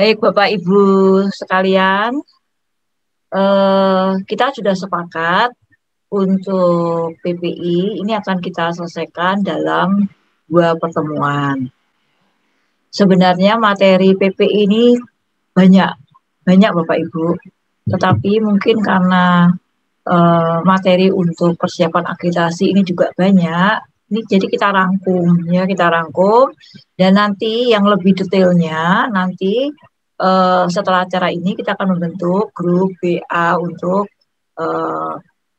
Baik, Bapak Ibu sekalian, kita sudah sepakat untuk PPI ini akan kita selesaikan dalam 2 pertemuan. Sebenarnya materi PPI ini banyak Bapak Ibu, tetapi mungkin karena materi untuk persiapan akreditasi ini juga banyak. Ini jadi kita rangkum dan nanti yang lebih detailnya nanti setelah acara ini kita akan membentuk grup WA untuk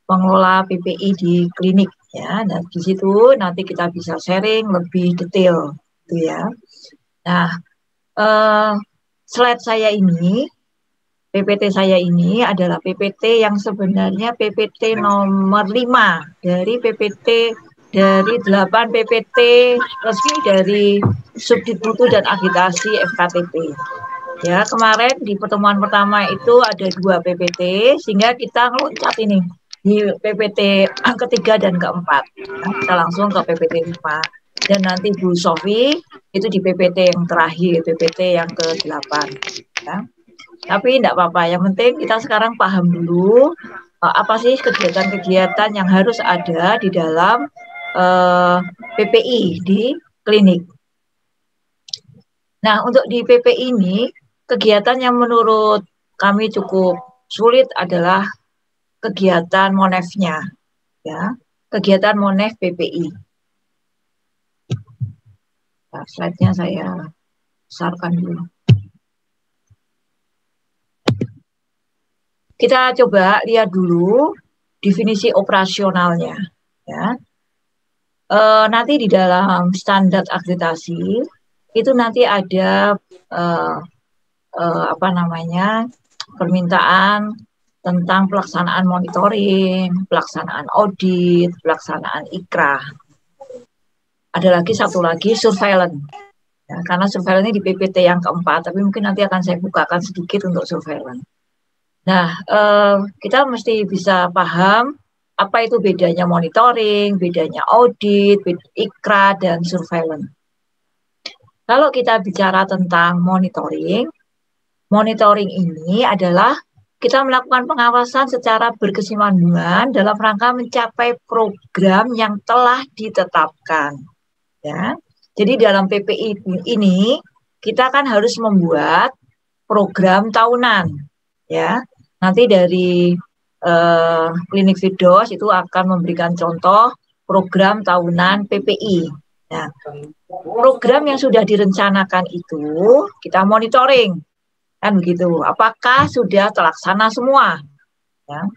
pengelola PPI di klinik ya. Dan di situ nanti kita bisa sharing lebih detail gitu ya. Nah, slide saya ini PPT saya ini adalah PPT yang sebenarnya PPT nomor 5 dari PPT dari 8 PPT resmi dari Subdit Mutu dan Agitasi FKTP. Ya, kemarin di pertemuan pertama itu ada 2 PPT sehingga kita ngeloncat ini di PPT ketiga dan keempat. Nah, kita langsung ke PPT 5 dan nanti Bu Sofi itu di PPT yang terakhir, PPT yang ke-8 ya. Tapi tidak apa-apa, yang penting kita sekarang paham dulu apa sih kegiatan-kegiatan yang harus ada di dalam PPI di klinik. Nah, untuk di PPI ini, kegiatan yang menurut kami cukup sulit adalah kegiatan monefnya, ya, kegiatan monef PPI. Nah, slide-nya saya besarkan dulu. Kita coba lihat dulu definisi operasionalnya. Ya. Nanti di dalam standar akreditasi itu nanti ada permintaan tentang pelaksanaan monitoring, pelaksanaan audit, pelaksanaan ikrah. Ada lagi satu lagi surveillance. Ya, karena surveillance ini di PPT yang keempat, tapi mungkin nanti akan saya bukakan sedikit untuk surveillance. Nah, kita mesti bisa paham apa itu bedanya monitoring, bedanya audit, ikrah, dan surveillance. Kalau kita bicara tentang monitoring ini adalah kita melakukan pengawasan secara berkesinambungan dalam rangka mencapai program yang telah ditetapkan. Ya. Jadi dalam PPI ini kita kan harus membuat program tahunan. Ya, nanti dari klinik Fidos itu akan memberikan contoh program tahunan PPI. Nah, program yang sudah direncanakan itu kita monitoring, kan begitu. Apakah sudah terlaksana semua? Ya.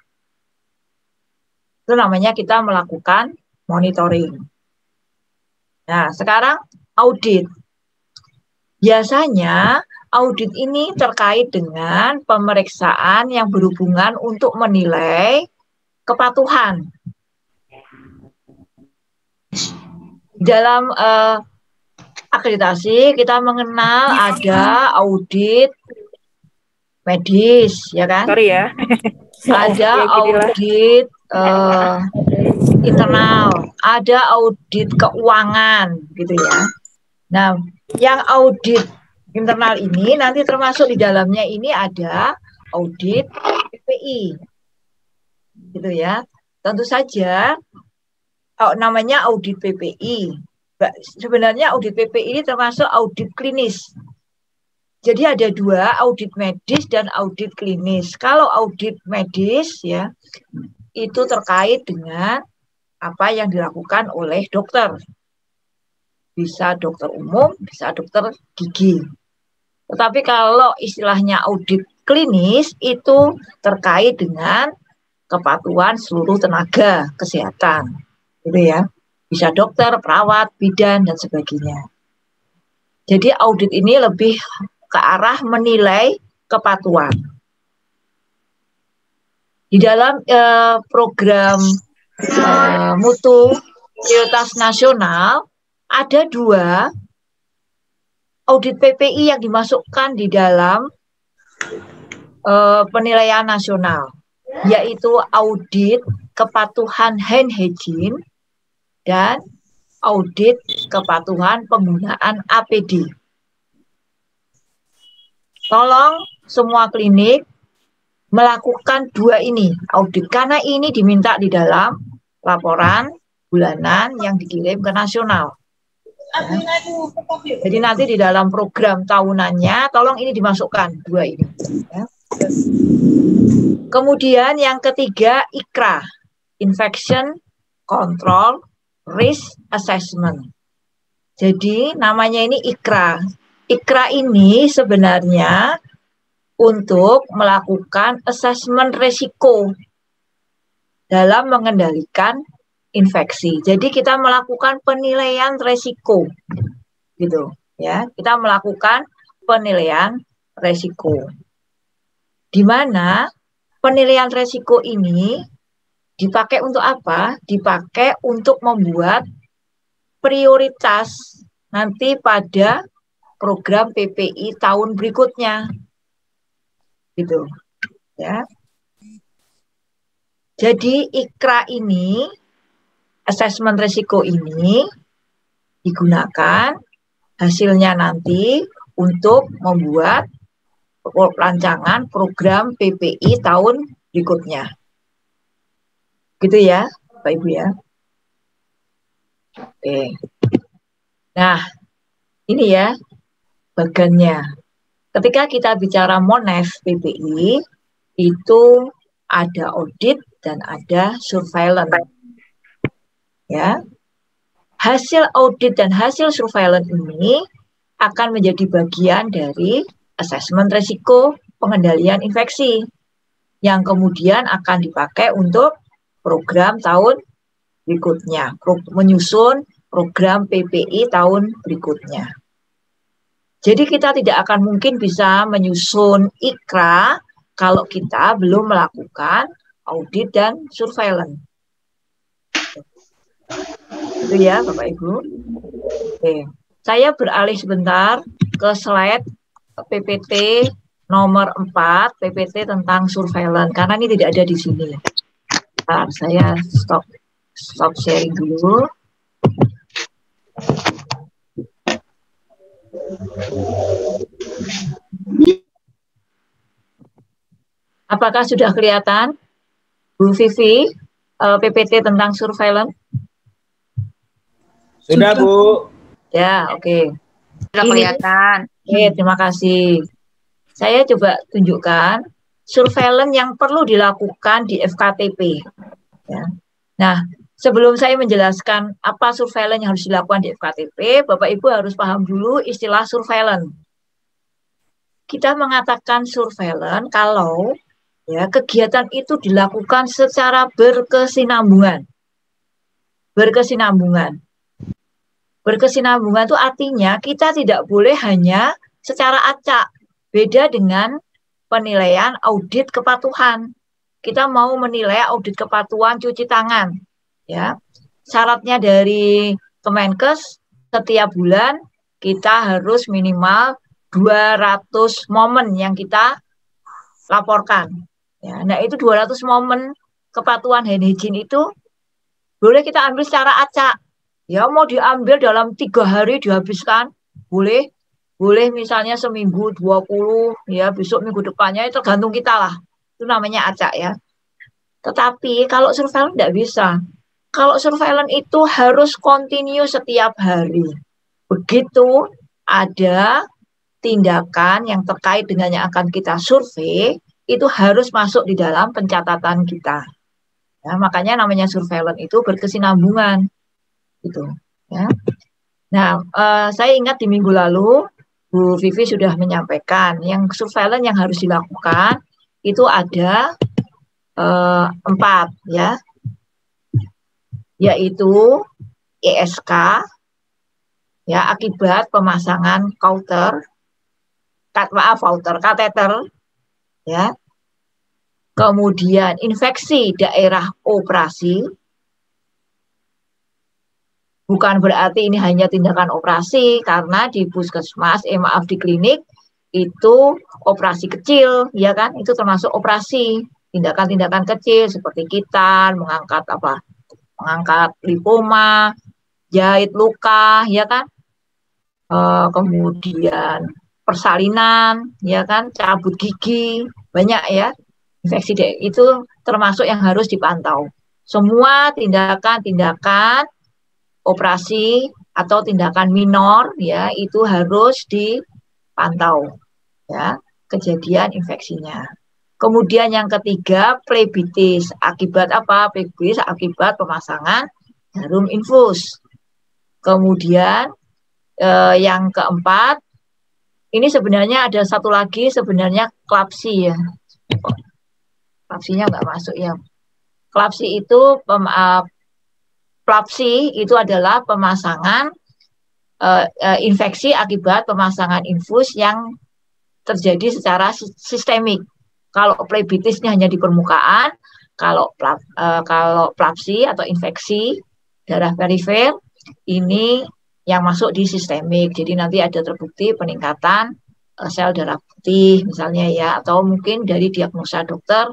Itu namanya kita melakukan monitoring. Nah, sekarang audit. Biasanya audit ini terkait dengan pemeriksaan yang berhubungan untuk menilai kepatuhan. Dalam akreditasi kita mengenal ada audit medis, ya kan? Sorry ya. Ada audit internal, ada audit keuangan, gitu ya. Nah, yang audit internal ini nanti termasuk di dalamnya ini ada audit PPI, gitu ya. Tentu saja namanya audit PPI. Sebenarnya audit PPI ini termasuk audit klinis. Jadi ada 2, audit medis dan audit klinis. Kalau audit medis ya itu terkait dengan apa yang dilakukan oleh dokter. Bisa dokter umum, bisa dokter gigi. Tetapi kalau istilahnya audit klinis itu terkait dengan kepatuhan seluruh tenaga kesehatan, gitu ya. Bisa dokter, perawat, bidan dan sebagainya. Jadi audit ini lebih ke arah menilai kepatuhan. Di dalam program mutu prioritas nasional ada 2 audit PPI yang dimasukkan di dalam penilaian nasional, yaitu audit kepatuhan hand hygiene dan audit kepatuhan penggunaan APD. tolong semua klinik melakukan dua ini audit, karena ini diminta di dalam laporan bulanan yang dikirim ke nasional. Ya. Jadi nanti di dalam program tahunannya tolong ini dimasukkan dua ini. Ya. Kemudian yang ketiga ICRA, Infection Control Risk Assessment. Jadi namanya ini ICRA. ICRA ini sebenarnya untuk melakukan asesmen resiko dalam mengendalikan infeksi. Jadi kita melakukan penilaian resiko, gitu ya. Kita melakukan penilaian resiko. Di mana penilaian resiko ini dipakai untuk apa? Dipakai untuk membuat prioritas nanti pada program PPI tahun berikutnya. Gitu ya. Jadi ICRA ini, asesmen risiko ini digunakan hasilnya nanti untuk membuat rancangan program PPI tahun berikutnya. Gitu ya, Bapak Ibu ya. Oke. Nah, ini ya bagannya. Ketika kita bicara MONEF PPI, itu ada audit dan ada surveillance. Ya. Hasil audit dan hasil surveillance ini akan menjadi bagian dari asesmen risiko pengendalian infeksi yang kemudian akan dipakai untuk program tahun berikutnya, menyusun program PPI tahun berikutnya. Jadi kita tidak akan mungkin bisa menyusun ICRA kalau kita belum melakukan audit dan surveillance. Itu ya Bapak Ibu. Oke. Saya beralih sebentar ke slide PPT nomor 4, PPT tentang surveillance, karena ini tidak ada di sini. Nah, saya stop sharing dulu. Apakah sudah kelihatan, Bu Vivi, PPT tentang surveillance? Sudah, Bu. Ya, oke. Sudah kelihatan. Oke, terima kasih. Saya coba tunjukkan surveillance yang perlu dilakukan di FKTP. Ya. Nah, sebelum saya menjelaskan apa surveillance yang harus dilakukan di FKTP, Bapak Ibu harus paham dulu istilah surveillance. Kita mengatakan surveillance kalau ya kegiatan itu dilakukan secara berkesinambungan. Berkesinambungan itu artinya kita tidak boleh hanya secara acak. Beda dengan penilaian audit kepatuhan. Kita mau menilai audit kepatuhan cuci tangan. Ya, syaratnya dari Kemenkes setiap bulan kita harus minimal 200 momen yang kita laporkan. Ya, nah itu 200 momen kepatuhan hand hygiene itu boleh kita ambil secara acak. Ya mau diambil dalam 3 hari dihabiskan, boleh. Boleh misalnya seminggu 20, ya besok minggu depannya, itu tergantung kita lah. Itu namanya acak ya. Tetapi kalau surveillance tidak bisa. Kalau surveillance itu harus continue setiap hari. Begitu ada tindakan yang terkait dengan yang akan kita survei, itu harus masuk di dalam pencatatan kita. Ya, makanya namanya surveillance itu berkesinambungan. Gitu, ya. Nah, saya ingat di minggu lalu Bu Vivi sudah menyampaikan yang surveillance yang harus dilakukan itu ada 4 ya, yaitu ESK ya akibat pemasangan kateter ya, kemudian infeksi daerah operasi. Bukan berarti ini hanya tindakan operasi, karena di puskesmas, di klinik, itu operasi kecil, ya kan? Itu termasuk operasi, tindakan-tindakan kecil seperti kitan, mengangkat lipoma, jahit luka, ya kan? Kemudian persalinan, ya kan, cabut gigi, banyak ya. Infeksi itu termasuk yang harus dipantau. Semua tindakan-tindakan operasi atau tindakan minor ya itu harus dipantau ya kejadian infeksinya. Kemudian yang ketiga plebitis. Akibat apa? Plebitis akibat pemasangan jarum infus. Kemudian yang keempat, ini sebenarnya ada satu lagi sebenarnya klapsi ya. Klapsinya nggak masuk ya. Klapsi itu plapsi itu adalah pemasangan infeksi akibat pemasangan infus yang terjadi secara sistemik. Kalau plebitisnya hanya di permukaan, kalau plapsi atau infeksi darah perifer ini yang masuk di sistemik. Jadi nanti ada terbukti peningkatan sel darah putih misalnya ya, atau mungkin dari diagnosa dokter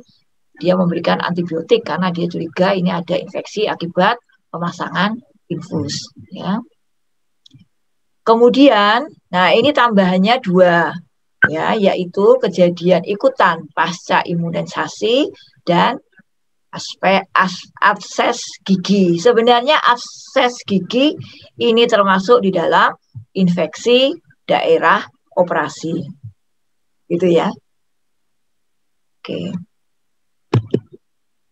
dia memberikan antibiotik karena dia curiga ini ada infeksi akibat pemasangan infus ya. Kemudian, nah ini tambahannya dua ya, yaitu kejadian ikutan pasca imunisasi dan abses gigi. Sebenarnya abses gigi ini termasuk di dalam infeksi daerah operasi. Gitu ya. Oke.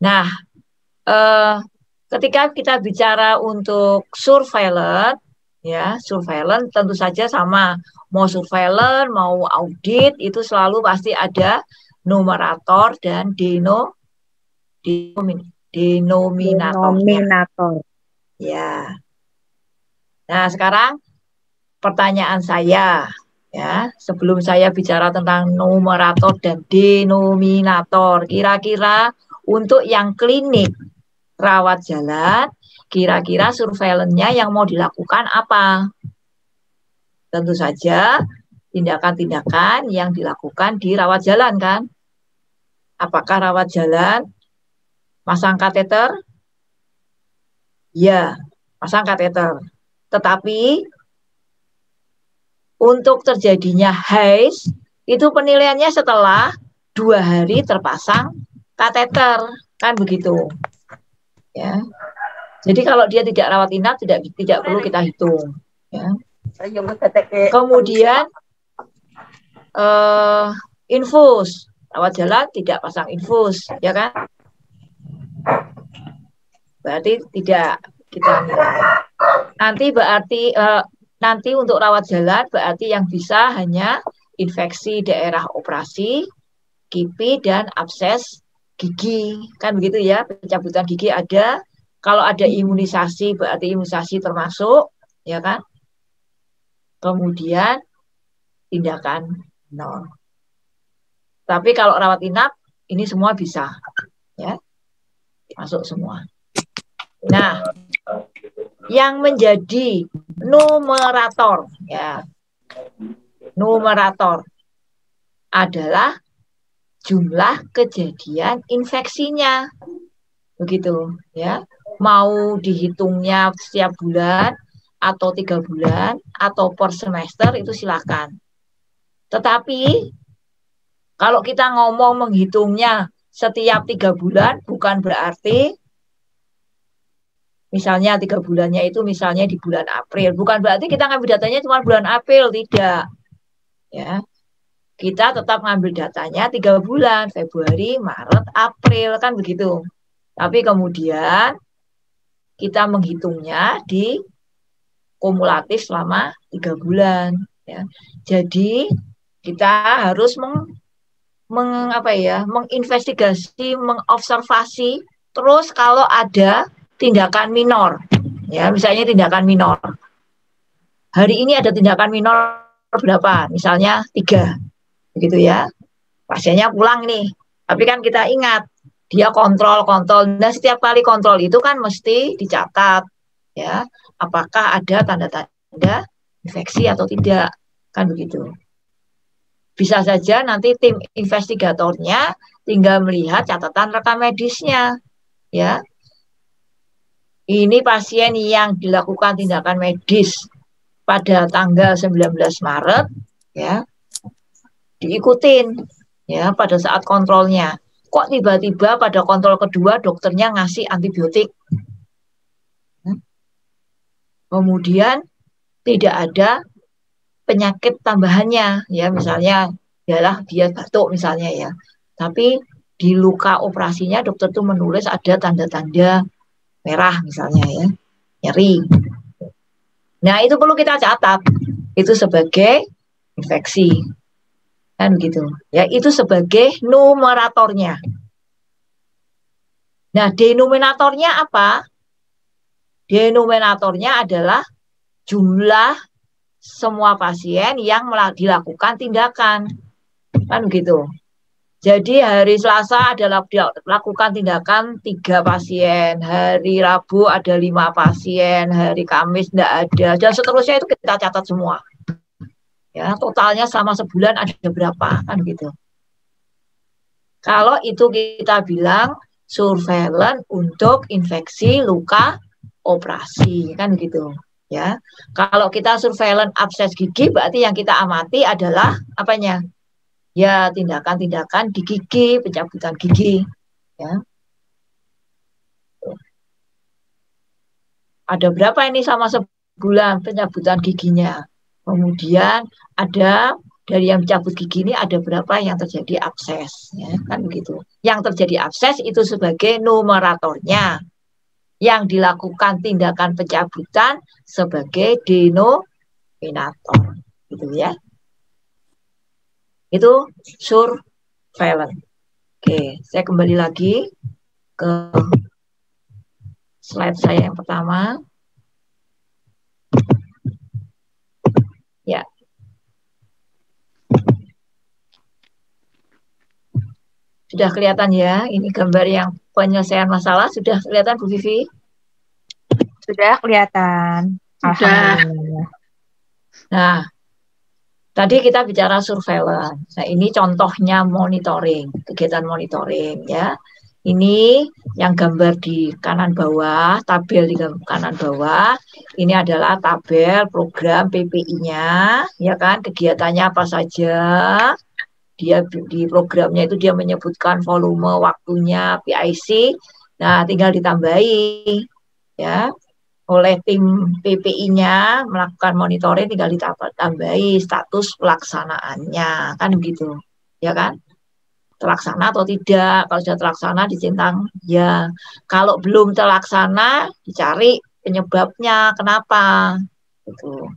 Nah, ketika kita bicara untuk surveillance, ya surveillance tentu saja sama. Mau surveillance, mau audit, itu selalu pasti ada numerator dan denominator. Ya. Nah, sekarang pertanyaan saya, ya, sebelum saya bicara tentang numerator dan denominator, kira-kira untuk yang klinik rawat jalan, kira-kira surveillance-nya yang mau dilakukan apa? Tentu saja tindakan-tindakan yang dilakukan di rawat jalan kan? Apakah rawat jalan masang kateter? Ya, pasang kateter. Tetapi untuk terjadinya HAIS itu penilaiannya setelah 2 hari terpasang kateter, kan begitu. Ya. Jadi kalau dia tidak rawat inap tidak perlu kita hitung. Ya. Kemudian infus, rawat jalan tidak pasang infus, ya kan? Berarti tidak kita nilai. Nanti untuk rawat jalan berarti yang bisa hanya infeksi daerah operasi, KIPI dan abses gigi, kan begitu ya? Pencabutan gigi ada. Kalau ada imunisasi berarti imunisasi termasuk, ya kan? Kemudian tindakan non. Tapi kalau rawat inap ini semua bisa, ya, masuk semua. Nah, yang menjadi numerator, ya, numerator adalah jumlah kejadian infeksinya, begitu, ya. Mau dihitungnya setiap bulan atau 3 bulan atau per semester itu silakan. Tetapi kalau kita ngomong menghitungnya setiap 3 bulan bukan berarti misalnya 3 bulannya itu misalnya di bulan April. Bukan berarti kita ngambil datanya cuma bulan April, tidak. Ya. Kita tetap ngambil datanya 3 bulan, Februari, Maret, April, kan begitu. Tapi kemudian kita menghitungnya di kumulatif selama 3 bulan. Ya. Jadi kita harus menginvestigasi, mengobservasi, terus kalau ada tindakan minor, ya misalnya tindakan minor. Hari ini ada tindakan minor berapa? Misalnya 3, begitu ya. Pasiennya pulang nih, tapi kan kita ingat dia kontrol. Nah setiap kali kontrol itu kan mesti dicatat, ya. Apakah ada tanda-tanda infeksi atau tidak, kan begitu. Bisa saja nanti tim investigatornya tinggal melihat catatan rekam medisnya, ya. Ini pasien yang dilakukan tindakan medis pada tanggal 19 Maret, ya. diikutin ya pada saat kontrolnya. Kok tiba-tiba pada kontrol kedua dokternya ngasih antibiotik? Kemudian tidak ada penyakit tambahannya ya, misalnya ialah dia batuk misalnya ya. Tapi di luka operasinya dokter tuh menulis ada tanda-tanda merah misalnya ya, nyeri. Nah, itu perlu kita catat. Itu sebagai infeksi. Kan gitu. Ya, itu sebagai numeratornya. Nah, denominatornya apa? Denominatornya adalah jumlah semua pasien yang dilakukan tindakan. Kan gitu. Jadi hari Selasa adalah dilakukan tindakan 3 pasien, hari Rabu ada 5 pasien, hari Kamis tidak ada, dan seterusnya itu kita catat semua. Ya, totalnya selama sebulan ada berapa, kan gitu. Kalau itu kita bilang surveillance untuk infeksi luka operasi, kan gitu. Ya, kalau kita surveillance abses gigi, berarti yang kita amati adalah apanya? Ya, tindakan-tindakan di gigi, pencabutan gigi. Ya. Ada berapa ini sama sebulan pencabutan giginya? Kemudian ada dari yang mencabut gigi ini ada berapa yang terjadi abses, ya, kan begitu. Yang terjadi abses itu sebagai numeratornya. Yang dilakukan tindakan pencabutan sebagai denominator, gitu ya. Itu surveillance. Oke, saya kembali lagi ke slide saya yang pertama. Ya. Sudah kelihatan ya, ini gambar yang penyelesaian masalah. Sudah kelihatan Bu Vivi? Sudah kelihatan. Sudah. Alhamdulillah. Nah, tadi kita bicara surveillance. Nah, ini contohnya monitoring, kegiatan monitoring ya. Ini yang gambar di kanan bawah, tabel di kanan bawah. Ini adalah tabel program PPI-nya, ya kan? Kegiatannya apa saja? Dia di programnya itu dia menyebutkan volume waktunya PIC. Nah, tinggal ditambahi ya. Oleh tim PPI-nya melakukan monitoring, tinggal ditambahi status pelaksanaannya, kan begitu, ya kan? Terlaksana atau tidak? Kalau sudah terlaksana dicentang ya. Kalau belum terlaksana dicari penyebabnya kenapa. Gitu.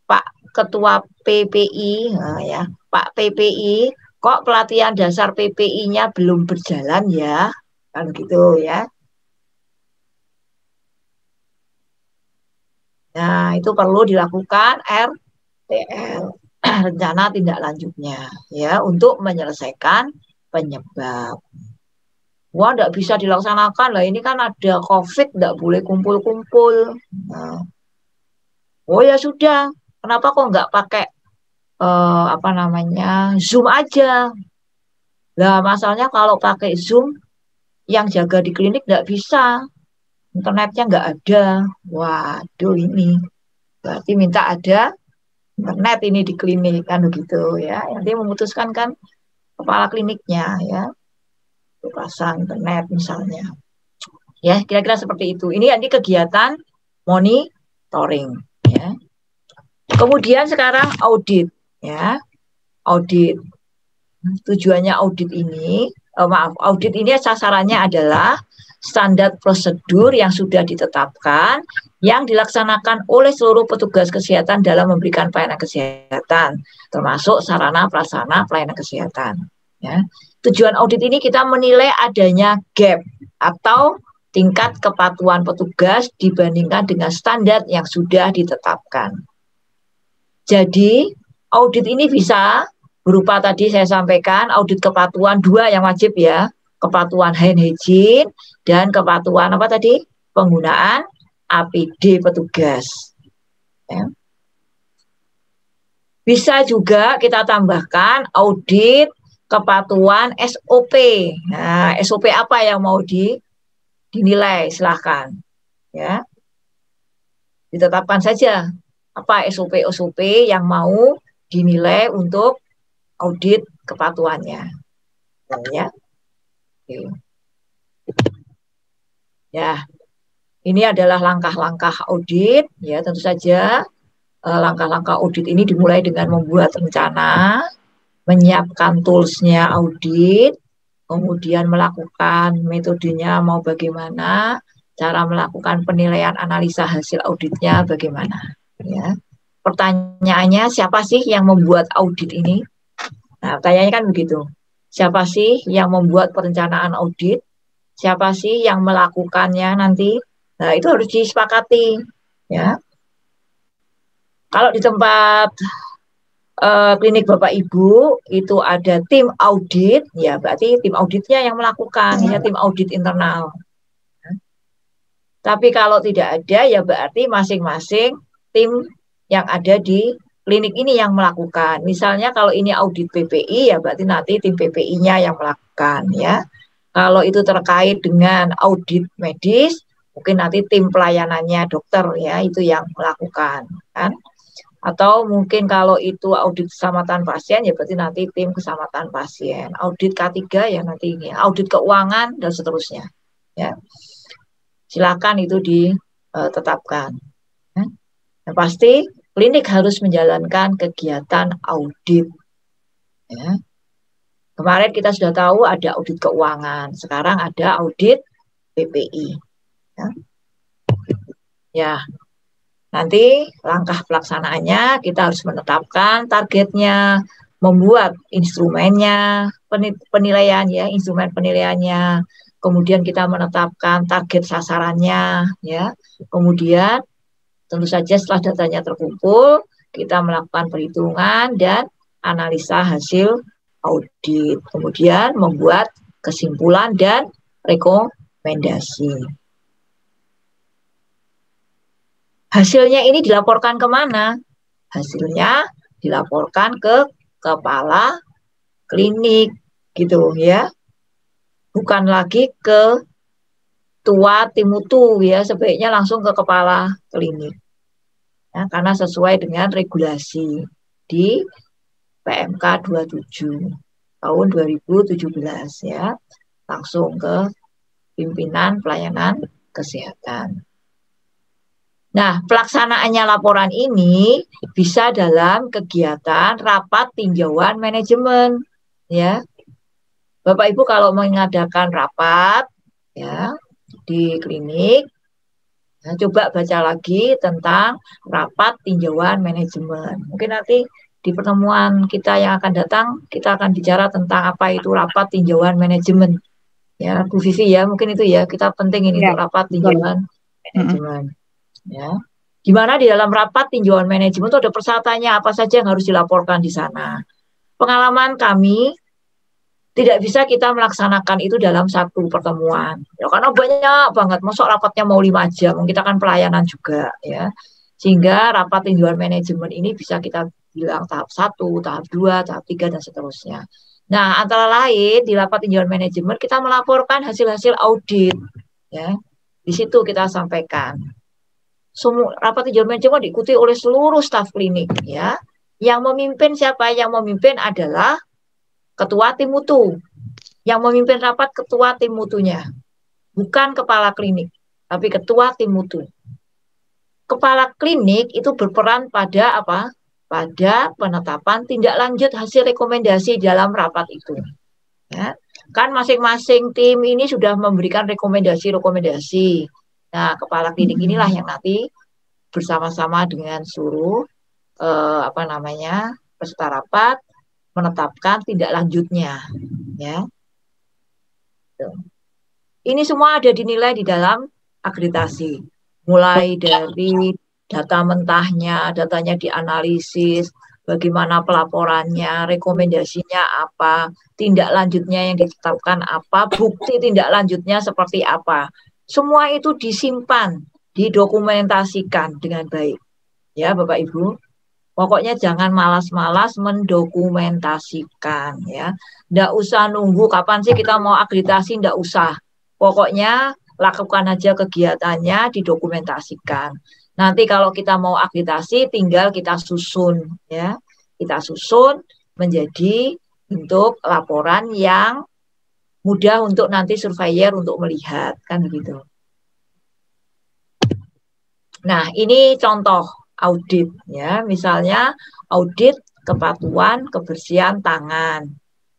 Pak Ketua PPI, nah ya, Pak PPI, kok pelatihan dasar PPI-nya belum berjalan ya? Kan gitu ya. Nah, itu perlu dilakukan RTL, rencana tindak lanjutnya, ya, untuk menyelesaikan penyebab. Wah, tidak bisa dilaksanakan lah, ini kan ada COVID, tidak boleh kumpul-kumpul. Nah, oh ya sudah, kenapa kok nggak pakai Zoom aja? Lah, masalahnya kalau pakai Zoom, yang jaga di klinik tidak bisa, internetnya nggak ada. Waduh, ini berarti minta ada internet ini di klinik, kan begitu ya. Nanti memutuskan kan kepala kliniknya ya, pasang internet misalnya. Ya, kira-kira seperti itu. Ini kegiatan monitoring ya. Kemudian sekarang audit ya. Audit. Tujuannya audit ini, audit ini sasarannya adalah standar prosedur yang sudah ditetapkan yang dilaksanakan oleh seluruh petugas kesehatan dalam memberikan pelayanan kesehatan, termasuk sarana prasarana pelayanan kesehatan. Ya. Tujuan audit ini kita menilai adanya gap atau tingkat kepatuhan petugas dibandingkan dengan standar yang sudah ditetapkan. Jadi audit ini bisa berupa tadi saya sampaikan audit kepatuhan 2 yang wajib ya, kepatuhan hand hygiene dan kepatuhan apa tadi? Penggunaan APD petugas. Ya. Bisa juga kita tambahkan audit kepatuhan SOP. Nah, SOP apa yang mau dinilai? Silahkan. Ya. Ditetapkan saja apa SOP-SOP yang mau dinilai untuk audit kepatuhannya. Ya. Oke. Ya, ini adalah langkah-langkah audit. Ya, tentu saja langkah-langkah audit ini dimulai dengan membuat rencana, menyiapkan tools-nya audit, kemudian melakukan metodenya mau bagaimana, cara melakukan penilaian analisa hasil auditnya bagaimana. Ya. Pertanyaannya, siapa sih yang membuat audit ini? Nah, pertanyaannya kan begitu. Siapa sih yang membuat perencanaan audit? Siapa sih yang melakukannya nanti? Nah, itu harus disepakati. Ya. Kalau di tempat klinik Bapak Ibu itu ada tim audit, ya berarti tim auditnya yang melakukan, ya tim audit internal. Tapi kalau tidak ada, ya berarti masing-masing tim yang ada di klinik ini yang melakukan. Misalnya kalau ini audit PPI, ya berarti nanti tim PPI-nya yang melakukan, ya. Kalau itu terkait dengan audit medis, mungkin nanti tim pelayanannya dokter, ya, itu yang melakukan, kan. Atau mungkin kalau itu audit keselamatan pasien, ya berarti nanti tim keselamatan pasien. Audit K3 ya nanti ini, audit keuangan dan seterusnya. Ya, silakan itu ditetapkan. Yang pasti klinik harus menjalankan kegiatan audit. Ya. Kemarin kita sudah tahu ada audit keuangan, sekarang ada audit PPI. Ya. Ya. Nanti langkah pelaksanaannya kita harus menetapkan targetnya, membuat instrumennya, penilaian ya, instrumen penilaiannya. Kemudian kita menetapkan target sasarannya ya. Kemudian tentu saja setelah datanya terkumpul, kita melakukan perhitungan dan analisa hasil audit. Kemudian membuat kesimpulan dan rekomendasi. Hasilnya ini dilaporkan kemana? Hasilnya dilaporkan ke kepala klinik, gitu ya. Bukan lagi ke ketua tim mutu ya, sebaiknya langsung ke kepala klinik. Ya, karena sesuai dengan regulasi di PMK 27 tahun 2017 ya. Langsung ke pimpinan pelayanan kesehatan. Nah, pelaksanaannya laporan ini bisa dalam kegiatan rapat tinjauan manajemen, ya. Bapak Ibu kalau mengadakan rapat, ya, di klinik, nah, coba baca lagi tentang rapat tinjauan manajemen. Mungkin nanti di pertemuan kita yang akan datang, kita akan bicara tentang apa itu rapat tinjauan manajemen. Ya, Bu Vivi ya, mungkin itu ya, kita penting ini untuk rapat tinjauan manajemen. Ya, gimana di dalam rapat tinjauan manajemen itu ada persyaratannya apa saja yang harus dilaporkan di sana. Pengalaman kami tidak bisa kita melaksanakan itu dalam satu pertemuan. Ya, karena banyak banget, masuk rapatnya mau 5 jam, kita kan pelayanan juga ya. Sehingga rapat tinjauan manajemen ini bisa kita bilang tahap 1, tahap 2, tahap 3 dan seterusnya. Nah, antara lain di rapat tinjauan manajemen kita melaporkan hasil-hasil audit ya. Di situ kita sampaikan. Semua rapat tinjauan manajemen diikuti oleh seluruh staf klinik ya. Yang memimpin siapa? Yang memimpin adalah ketua tim mutu. Yang memimpin rapat ketua tim mutunya. Bukan kepala klinik, tapi ketua tim mutu. Kepala klinik itu berperan pada apa? Pada penetapan tindak lanjut hasil rekomendasi dalam rapat itu. Ya. Kan masing-masing tim ini sudah memberikan rekomendasi-rekomendasi. Nah, kepala klinik inilah yang nanti bersama-sama dengan seluruh peserta rapat menetapkan tindak lanjutnya, ya. Ini semua ada dinilai di dalam akreditasi, mulai dari data mentahnya, datanya dianalisis, bagaimana pelaporannya, rekomendasinya apa, tindak lanjutnya yang ditetapkan apa, bukti tindak lanjutnya seperti apa. Semua itu disimpan, didokumentasikan dengan baik. Ya, Bapak Ibu. Pokoknya jangan malas-malas mendokumentasikan ya. Nggak usah nunggu kapan sih kita mau akreditasi, nggak usah. Pokoknya lakukan aja kegiatannya, didokumentasikan. Nanti kalau kita mau akreditasi tinggal kita susun ya. Kita susun menjadi bentuk laporan yang mudah untuk nanti surveyor untuk melihat, kan begitu. Nah, ini contoh audit ya, misalnya audit kepatuhan kebersihan tangan.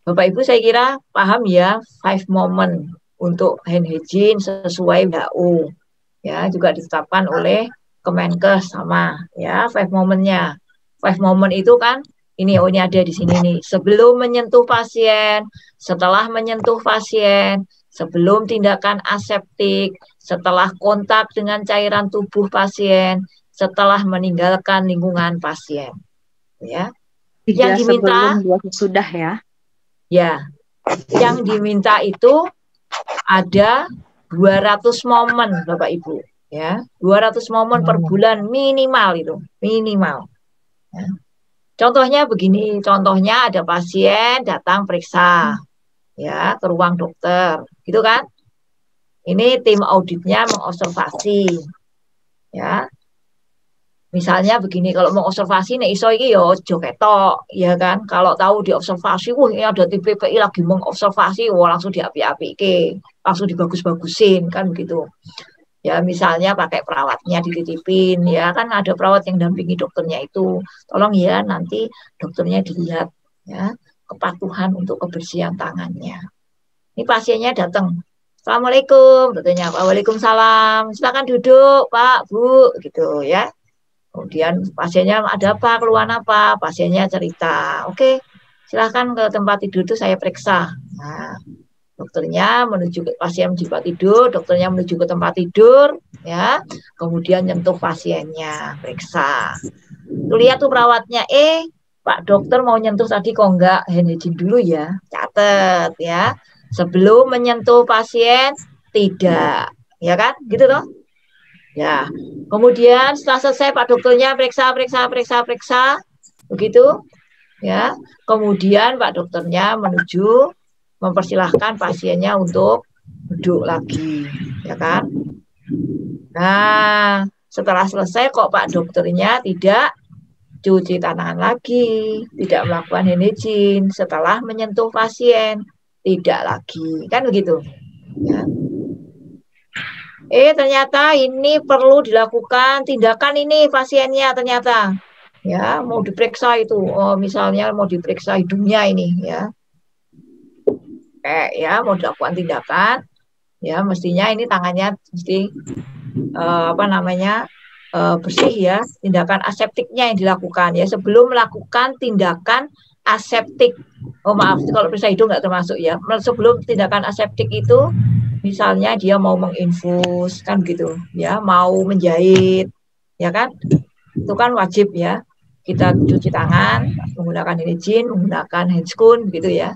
Bapak Ibu saya kira paham ya 5 moment untuk hand hygiene sesuai WHO. Ya, juga ditetapkan oleh Kemenkes sama ya 5 momentnya. 5 moment itu kan ini ada di sini nih. Sebelum menyentuh pasien, setelah menyentuh pasien, sebelum tindakan aseptik, setelah kontak dengan cairan tubuh pasien, setelah meninggalkan lingkungan pasien. Ya. Yang diminta sebelum 2 sesudah ya. Ya. Yang diminta itu ada 200 momen Bapak Ibu, ya. 200 momen per bulan minimal itu, minimal. Ya. Contohnya begini, contohnya ada pasien datang periksa ya ke ruang dokter, gitu kan? Ini tim auditnya mengobservasi. Ya. Misalnya begini, kalau mau observasi nih iso iki ya ojo ketok, ya kan? Kalau tahu diobservasi, wah ini ada tim PPI lagi mengobservasi, wah langsung diapi-apike, langsung dibagus-bagusin, kan begitu. Ya misalnya pakai perawatnya dititipin, ya kan ada perawat yang dampingi dokternya itu, tolong ya nanti dokternya dilihat ya kepatuhan untuk kebersihan tangannya. Ini pasiennya datang, Assalamualaikum, dokternya, Waalaikumsalam, silakan duduk Pak, Bu, gitu ya. Kemudian pasiennya ada apa, keluhan apa, pasiennya cerita. Oke, silahkan ke tempat tidur itu saya periksa. Nah, dokternya menuju ke pasien tempat tidur, dokternya menuju ke tempat tidur, ya. Kemudian nyentuh pasiennya, periksa. Tuh lihat tuh perawatnya, Pak dokter mau nyentuh tadi kok enggak hand hygiene dulu ya, catet ya. Sebelum menyentuh pasien tidak, ya kan, gitu loh. Ya, kemudian setelah selesai Pak dokternya periksa, begitu, ya. Kemudian Pak dokternya mempersilahkan pasiennya untuk duduk lagi, ya kan. Nah, setelah selesai kok Pak dokternya tidak cuci tangan lagi, tidak melakukan hand hygiene, setelah menyentuh pasien, tidak lagi, kan begitu, ya. Ternyata ini perlu dilakukan tindakan ini pasiennya ternyata. Ya, mau diperiksa itu. Oh, misalnya mau diperiksa hidungnya ini ya. Ya, mau dilakukan tindakan. Ya, mestinya ini tangannya mesti bersih ya. Tindakan aseptiknya yang dilakukan ya sebelum melakukan tindakan aseptik. Oh, maaf, kalau periksa hidung nggak termasuk ya. Sebelum tindakan aseptik itu misalnya dia mau menginfus kan gitu ya, mau menjahit ya kan, itu kan wajib ya kita cuci tangan menggunakan hygiene, menggunakan handscoon gitu ya.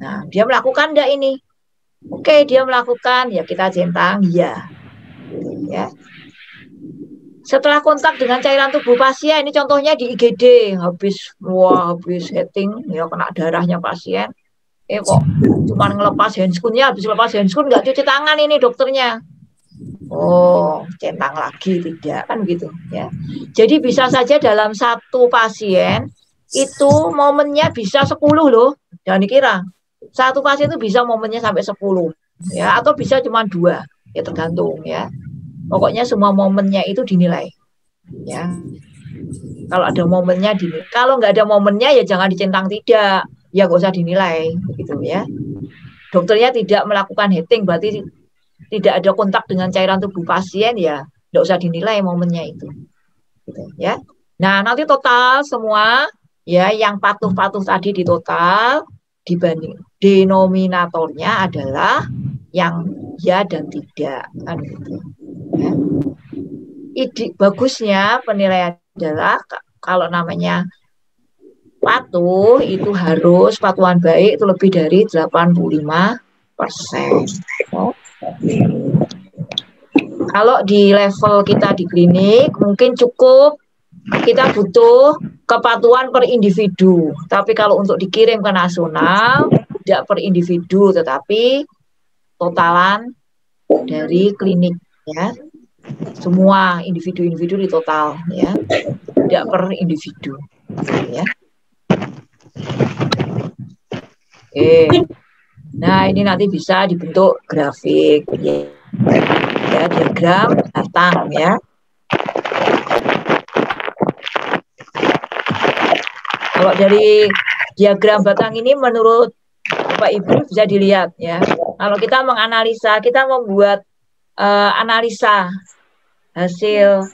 Nah dia melakukan enggak ini? Oke, dia melakukan ya kita centang ya. Setelah kontak dengan cairan tubuh pasien, ini contohnya di IGD, habis heating ya kena darahnya pasien. Kok cuma ngelepas handscoon-nya, habis lepas handscoon nggak cuci tangan ini dokternya. Oh, centang lagi tidak, kan begitu ya. Jadi bisa saja dalam satu pasien itu momennya bisa 10 loh. Jangan dikira. Satu pasien itu bisa momennya sampai 10 ya, atau bisa cuma 2. Ya tergantung ya. Pokoknya semua momennya itu dinilai. Ya. Kalau ada momennya dinilai. Kalau nggak ada momennya ya jangan dicentang tidak. Ya nggak usah dinilai gitu ya. Dokternya tidak melakukan heating berarti tidak ada kontak dengan cairan tubuh pasien ya nggak usah dinilai momennya itu gitu, ya. Nah nanti total semua ya yang patuh-patuh tadi di total dibanding denominatornya adalah yang ya dan tidak kan gitu ya. Bagusnya penilaian adalah kalau namanya patuh itu harus patuhan baik itu lebih dari 85%. Oh. Kalau di level kita di klinik mungkin cukup kita butuh kepatuhan per individu. Tapi kalau untuk dikirim ke nasional tidak per individu tetapi totalan dari klinik ya. Semua individu-individu di total ya. Tidak per individu ya. Oke. Nah, ini nanti bisa dibentuk grafik ya, diagram batang ya. Kalau dari diagram batang ini menurut Bapak Ibu bisa dilihat ya. Kalau kita menganalisa, kita membuat analisa hasil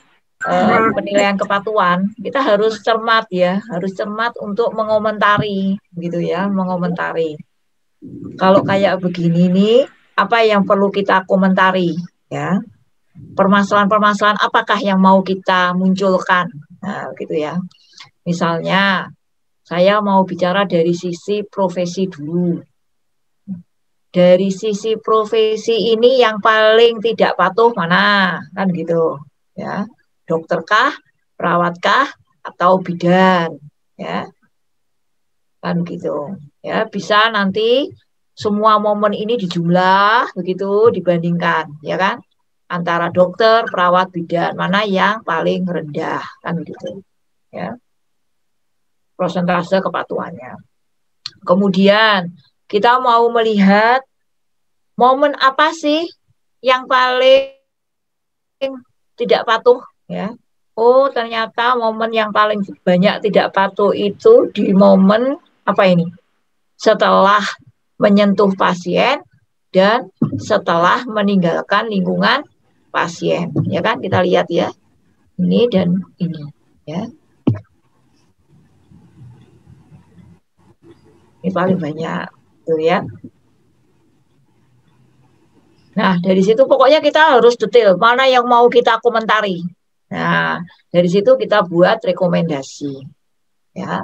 penilaian kepatuhan, kita harus cermat ya, harus cermat untuk mengomentari gitu ya, mengomentari. Kalau kayak begini nih, apa yang perlu kita komentari ya? Permasalahan-permasalahan apakah yang mau kita munculkan? Nah, gitu ya. Misalnya, saya mau bicara dari sisi profesi dulu. Dari sisi profesi ini yang paling tidak patuh mana? Kan gitu. Ya. Dokterkah, perawatkah, atau bidan? Ya. Kan gitu. Ya, bisa nanti semua momen ini dijumlah begitu dibandingkan, ya kan? Antara dokter, perawat, bidan, mana yang paling rendah, kan gitu. Ya. Persentase kepatuhannya. Kemudian kita mau melihat momen apa sih yang paling tidak patuh ya. Oh, ternyata momen yang paling banyak tidak patuh itu di momen apa ini? Setelah menyentuh pasien dan setelah meninggalkan lingkungan pasien. Ya kan? Kita lihat ya. Ini dan ini ya. Ini paling banyak tuh ya. Nah, dari situ pokoknya kita harus detail mana yang mau kita komentari. Nah, dari situ kita buat rekomendasi. Ya.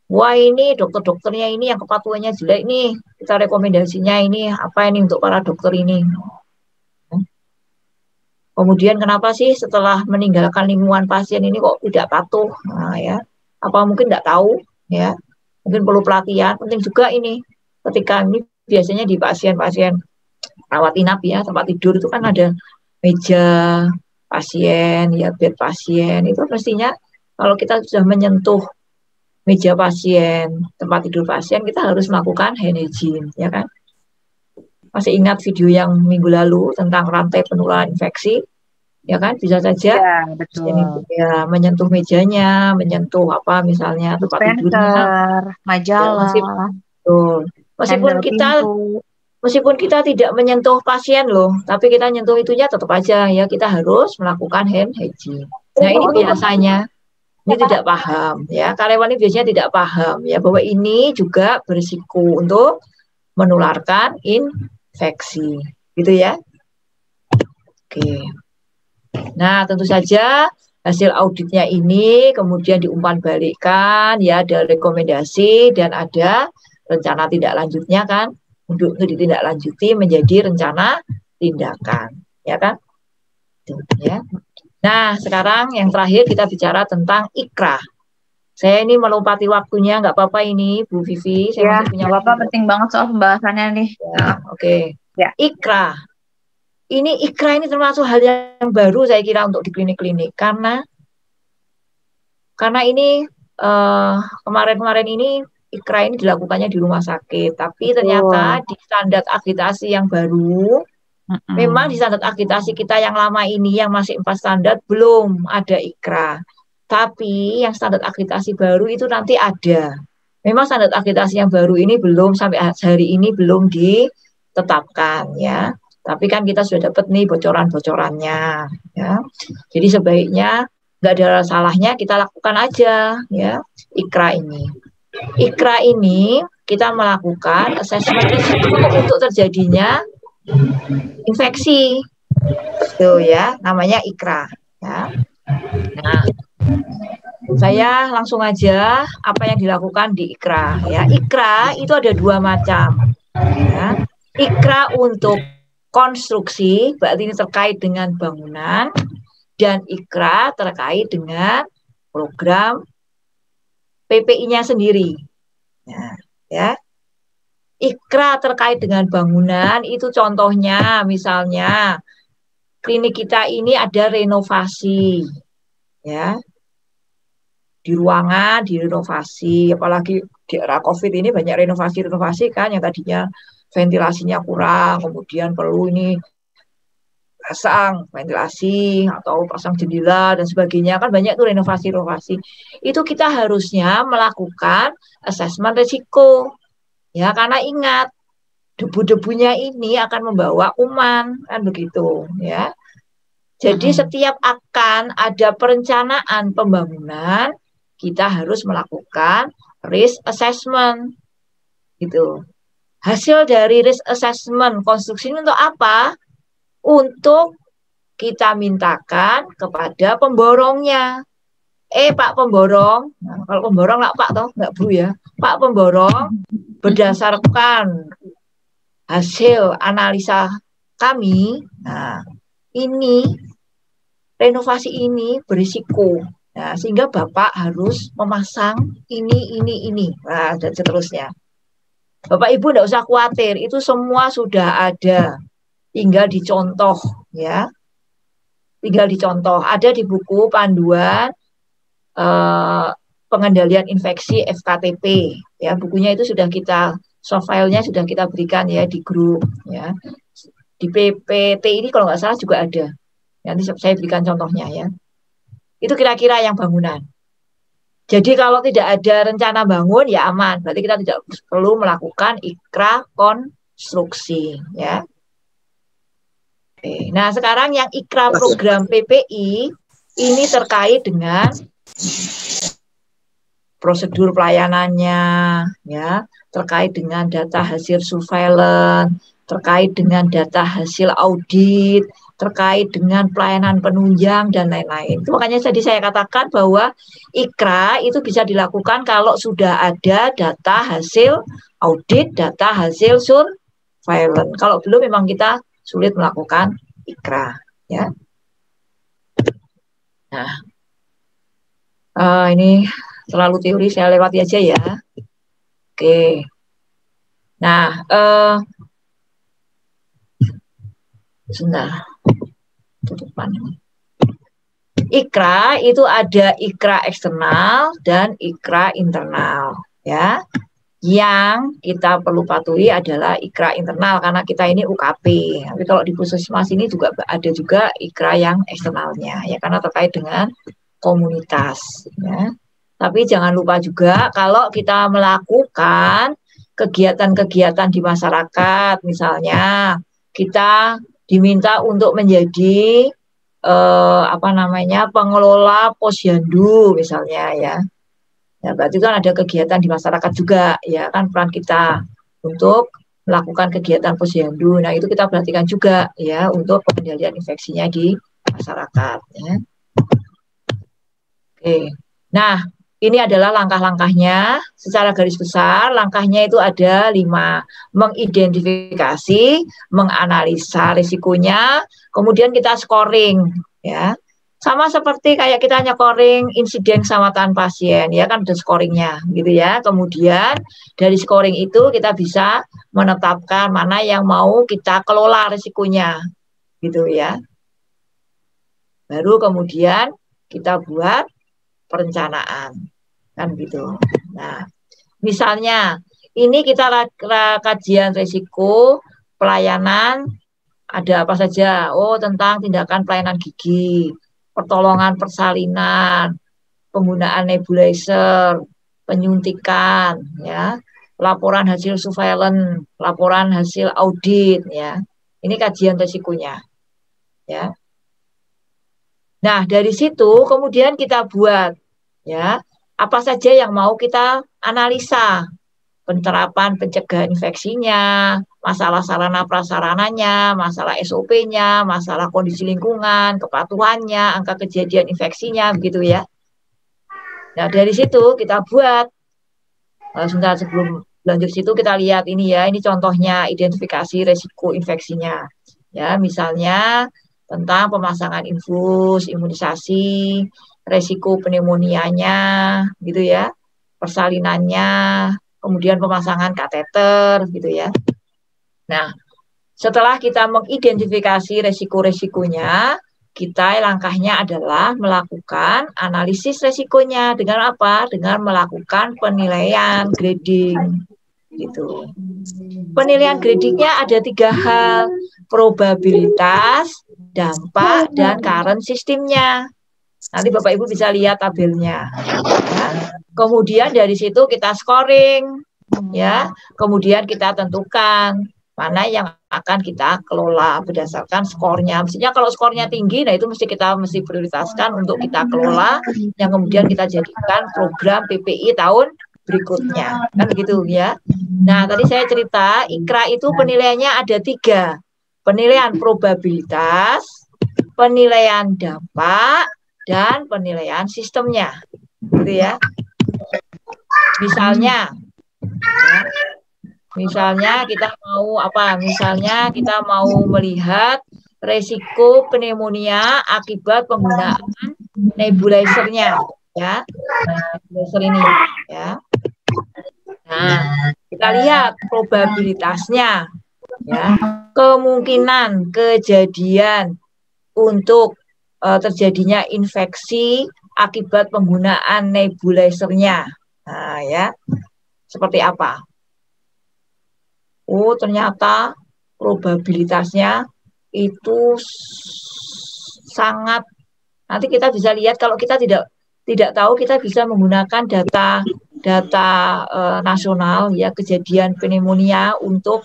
Wah, ini dokter-dokternya ini yang kepatuhannya jelek nih. Kita rekomendasinya ini apa ini untuk para dokter ini. Kemudian kenapa sih setelah meninggalkan lingkungan pasien ini kok tidak patuh? Nah, ya. Apa mungkin tidak tahu ya. Mungkin perlu pelatihan. Penting juga ini ketika ini biasanya di pasien-pasien rawat inap ya, tempat tidur itu kan ada meja pasien, ya bed pasien, itu mestinya kalau kita sudah menyentuh meja pasien, tempat tidur pasien, kita harus melakukan hand hygiene, ya kan? Masih ingat video yang minggu lalu tentang rantai penularan infeksi, ya kan? Bisa saja Ya, betul. ya, menyentuh mejanya, menyentuh apa misalnya tempat tidurnya, ya, Majalah, meskipun handle kita pintu. Meskipun kita tidak menyentuh pasien loh, tapi kita nyentuh itunya tetap aja ya kita harus melakukan hand hygiene. Nah ini biasanya ini tidak paham ya, karyawan ini biasanya tidak paham ya bahwa ini juga berisiko untuk menularkan infeksi, gitu ya. Oke. Nah tentu saja hasil auditnya ini kemudian diumpan balikan ya, ada rekomendasi dan ada rencana tidak lanjutnya kan. Untuk ditindaklanjuti menjadi rencana tindakan, ya kan? Ya. Nah, sekarang yang terakhir kita bicara tentang ikrah. Saya ini melompati waktunya, nggak apa-apa ini, Bu Vivi. Saya masih punya waktu. Penting banget soal pembahasannya nih. Ya, oke. Ya. Ikrah. Ikrah ini termasuk hal yang baru saya kira untuk di klinik-klinik karena ini kemarin-kemarin ini ikrah ini dilakukannya di rumah sakit, tapi ternyata di standar akreditasi yang baru, memang di standar akreditasi kita yang lama ini yang masih 4 standar belum ada ikrah. Tapi yang standar akreditasi baru itu nanti ada. Memang standar akreditasi yang baru ini belum sampai hari ini belum ditetapkan ya. Tapi kan kita sudah dapat nih bocoran-bocorannya ya. Jadi sebaiknya nggak ada salahnya kita lakukan aja ya ikrah ini. Ikrah ini kita melakukan assessment risiko untuk terjadinya infeksi, itu ya namanya ikrah. Ya. Nah, saya langsung aja apa yang dilakukan di ikrah. Ya, ikrah itu ada 2 macam. Ya. Ikrah untuk konstruksi, berarti ini terkait dengan bangunan, dan ikrah terkait dengan program PPI-nya sendiri. Nah, ya. Ikrah terkait dengan bangunan itu contohnya misalnya klinik kita ini ada renovasi. Ya. di ruangan, direnovasi, apalagi di era COVID ini banyak renovasi-renovasi kan yang tadinya ventilasinya kurang, kemudian perlu ini pasang ventilasi atau pasang jendela dan sebagainya kan banyak tuh renovasi-renovasi. Itu kita harusnya melakukan asesmen risiko ya karena ingat debu-debunya ini akan membawa kuman kan begitu ya. Jadi setiap akan ada perencanaan pembangunan kita harus melakukan risk assessment gitu. Hasil dari risk assessment konstruksi ini untuk apa? Untuk kita mintakan kepada pemborongnya. Pak pemborong, nah, kalau pemborong nggak Pak toh, nggak Bu ya. Pak pemborong, berdasarkan hasil analisa kami, nah ini renovasi ini berisiko. Nah, sehingga Bapak harus memasang ini. Nah, dan seterusnya. Bapak Ibu nggak usah khawatir, itu semua sudah ada. Tinggal dicontoh ya. Tinggal dicontoh. Ada di buku panduan pengendalian infeksi FKTP ya. Bukunya itu sudah kita soft file-nya sudah kita berikan ya di grup ya. Di PPT ini kalau nggak salah juga ada. Nanti saya berikan contohnya ya. Itu kira-kira yang bangunan. Jadi kalau tidak ada rencana bangun ya aman. Berarti kita tidak perlu melakukan ikra konstruksi ya. Oke. Nah, sekarang yang ikra program PPI ini terkait dengan prosedur pelayanannya, ya, terkait dengan data hasil surveillance, terkait dengan data hasil audit, terkait dengan pelayanan penunjang dan lain-lain. Itu makanya tadi saya katakan bahwa ikra itu bisa dilakukan kalau sudah ada data hasil audit, data hasil surveillance. Kalau belum memang kita sulit melakukan ikra, ya. Nah, ini terlalu teori, saya lewati aja ya. Oke. Nah, sebentar. Tutupan. Ikra itu ada ikra eksternal dan ikra internal, ya. Yang kita perlu patuhi adalah ikra internal karena kita ini UKP. Tapi kalau di Puskesmas ini juga ada juga ikra yang eksternalnya, ya karena terkait dengan komunitas. Ya. Tapi jangan lupa juga kalau kita melakukan kegiatan-kegiatan di masyarakat, misalnya kita diminta untuk menjadi pengelola posyandu misalnya ya. Ya, berarti kan ada kegiatan di masyarakat juga, ya kan peran kita untuk melakukan kegiatan posyandu. Nah, itu kita perhatikan juga ya untuk pengendalian infeksinya di masyarakat. Ya. Oke, nah ini adalah langkah-langkahnya. Secara garis besar, langkahnya itu ada 5. Mengidentifikasi, menganalisa risikonya, kemudian kita scoring, ya. Sama seperti kayak kita nyekoring insiden keselamatan pasien, ya kan ada scoringnya gitu ya. Kemudian dari scoring itu kita bisa menetapkan mana yang mau kita kelola risikonya, gitu ya. Baru kemudian kita buat perencanaan, kan gitu. Nah, misalnya ini kita kajian risiko pelayanan ada apa saja? Oh, tentang tindakan pelayanan gigi, pertolongan persalinan, penggunaan nebulizer, penyuntikan, ya, laporan hasil surveillance, laporan hasil audit, ya. Ini kajian risikonya, ya. Nah, dari situ kemudian kita buat, ya, apa saja yang mau kita analisa, penerapan pencegahan infeksinya, masalah sarana prasarananya, masalah SOP-nya, masalah kondisi lingkungan, kepatuhannya, angka kejadian infeksinya, begitu ya. Nah, dari situ kita buat, sebentar sebelum lanjut situ kita lihat ini ya, ini contohnya identifikasi resiko infeksinya. Ya, misalnya tentang pemasangan infus, imunisasi, resiko pneumonianya, gitu ya, persalinannya, kemudian pemasangan kateter gitu ya. Nah, setelah kita mengidentifikasi resiko-resikonya, kita langkahnya adalah melakukan analisis resikonya dengan apa? Dengan melakukan penilaian grading. Gitu. Penilaian gradingnya ada 3 hal, probabilitas, dampak, dan current sistemnya. Nanti Bapak Ibu bisa lihat tabelnya. Ya. Kemudian dari situ kita scoring, ya. Kemudian kita tentukan mana yang akan kita kelola berdasarkan skornya. Maksudnya kalau skornya tinggi, nah itu kita mesti prioritaskan untuk kita kelola, yang kemudian kita jadikan program PPI tahun berikutnya, kan begitu ya. Nah tadi saya cerita IKRA itu penilaiannya ada 3, penilaian probabilitas, penilaian dampak, dan penilaian sistemnya, gitu ya. Misalnya, ya, misalnya kita mau apa? Misalnya kita mau melihat resiko pneumonia akibat penggunaan nebulizernya, ya, nebulizer ini, ya. Nah, kita lihat probabilitasnya, ya, kemungkinan kejadian untuk terjadinya infeksi akibat penggunaan nebulizernya. Nah, ya, seperti apa? Oh, ternyata probabilitasnya itu sangat. Nanti kita bisa lihat kalau kita tidak tahu, kita bisa menggunakan data nasional ya kejadian pneumonia untuk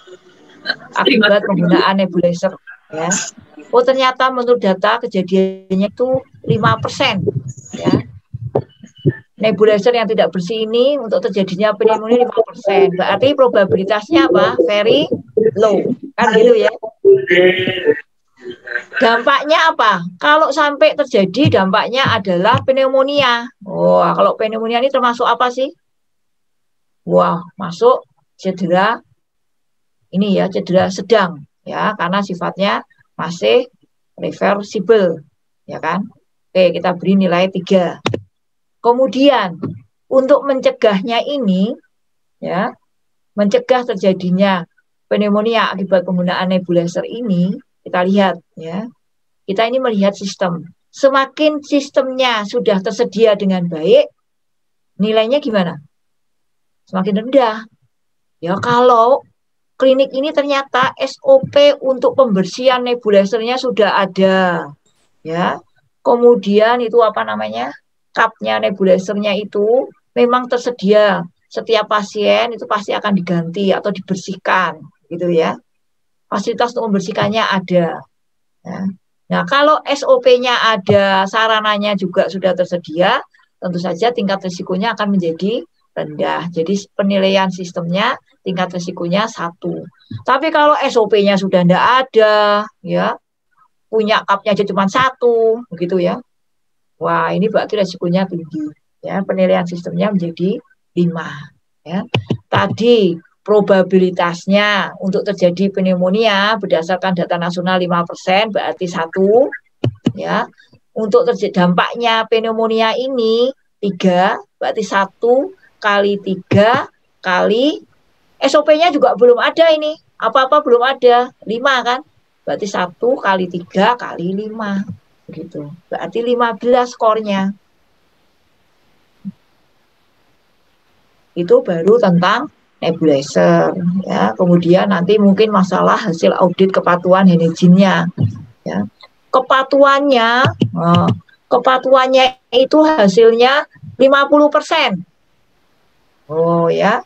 akibat penggunaan nebulizer ya. Oh ternyata menurut data kejadiannya itu 5% ya. Nebulizer yang tidak bersih ini untuk terjadinya pneumonia 5%. Berarti probabilitasnya apa? Very low. Kan gitu ya. Dampaknya apa? Kalau sampai terjadi dampaknya adalah pneumonia. Wah, kalau pneumonia ini termasuk apa sih? Wah, masuk cedera ini ya, cedera sedang ya, karena sifatnya masih reversible, ya kan? Oke, kita beri nilai 3. Kemudian untuk mencegahnya ini, ya, mencegah terjadinya pneumonia akibat penggunaan nebulizer ini, kita lihat, ya, kita ini melihat sistem. Semakin sistemnya sudah tersedia dengan baik, nilainya gimana? Semakin rendah. Ya, kalau klinik ini ternyata SOP untuk pembersihan nebulizernya sudah ada, ya. Kemudian itu apa namanya? Cupnya nebulizernya itu memang tersedia. Setiap pasien itu pasti akan diganti atau dibersihkan, gitu ya. Fasilitas untuk membersihkannya ada. Ya. Nah, kalau SOP-nya ada, sarananya juga sudah tersedia, tentu saja tingkat risikonya akan menjadi rendah. Jadi penilaian sistemnya tingkat risikonya 1. Tapi kalau SOP-nya sudah tidak ada, ya, punya cupnya aja cuma 1, begitu ya. Wah, ini berarti risikonya tinggi. Ya, penilaian sistemnya menjadi 5. Ya. Tadi probabilitasnya untuk terjadi pneumonia berdasarkan data nasional 5%, berarti 1. Ya. Untuk terjadi dampaknya pneumonia ini 3, berarti 1 kali 3 kali SOP-nya juga belum ada ini. Apa-apa belum ada. 5 kan? Berarti 1 kali 3 kali 5. Begitu. Berarti 15 skornya. Itu baru tentang nebulizer. Ya. Kemudian nanti mungkin masalah hasil audit kepatuhan hygiene-nya. Ya. Kepatuhannya itu hasilnya 50%. Oh ya,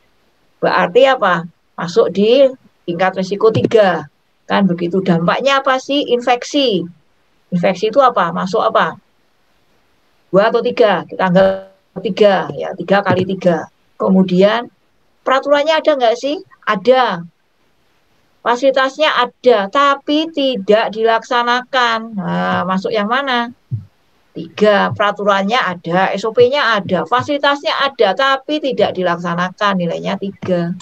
berarti apa? Masuk di tingkat risiko 3. Kan begitu. Dampaknya apa sih? Infeksi. Infeksi itu apa? Masuk apa? 2 atau 3? Kita anggap 3. Ya, 3 kali 3. Kemudian peraturannya ada nggak sih? Ada. Fasilitasnya ada, tapi tidak dilaksanakan. Nah, masuk yang mana? 3, peraturannya ada, SOP-nya ada, fasilitasnya ada, tapi tidak dilaksanakan, nilainya 3.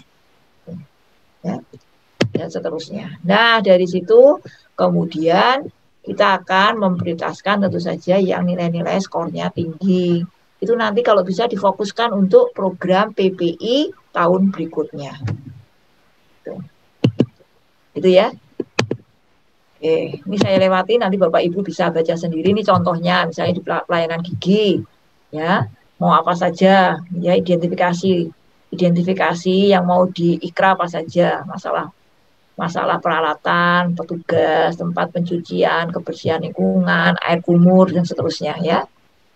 Ya, dan seterusnya. Nah, dari situ kemudian kita akan memprioritaskan tentu saja yang nilai-nilai skornya tinggi. Itu nanti kalau bisa difokuskan untuk program PPI tahun berikutnya. Itu ya. Ini saya lewati, nanti Bapak Ibu bisa baca sendiri. Ini contohnya, misalnya di pelayanan gigi, ya, mau apa saja, ya, identifikasi yang mau diikra apa saja, masalah peralatan, petugas, tempat pencucian, kebersihan lingkungan, air kumur dan seterusnya, ya.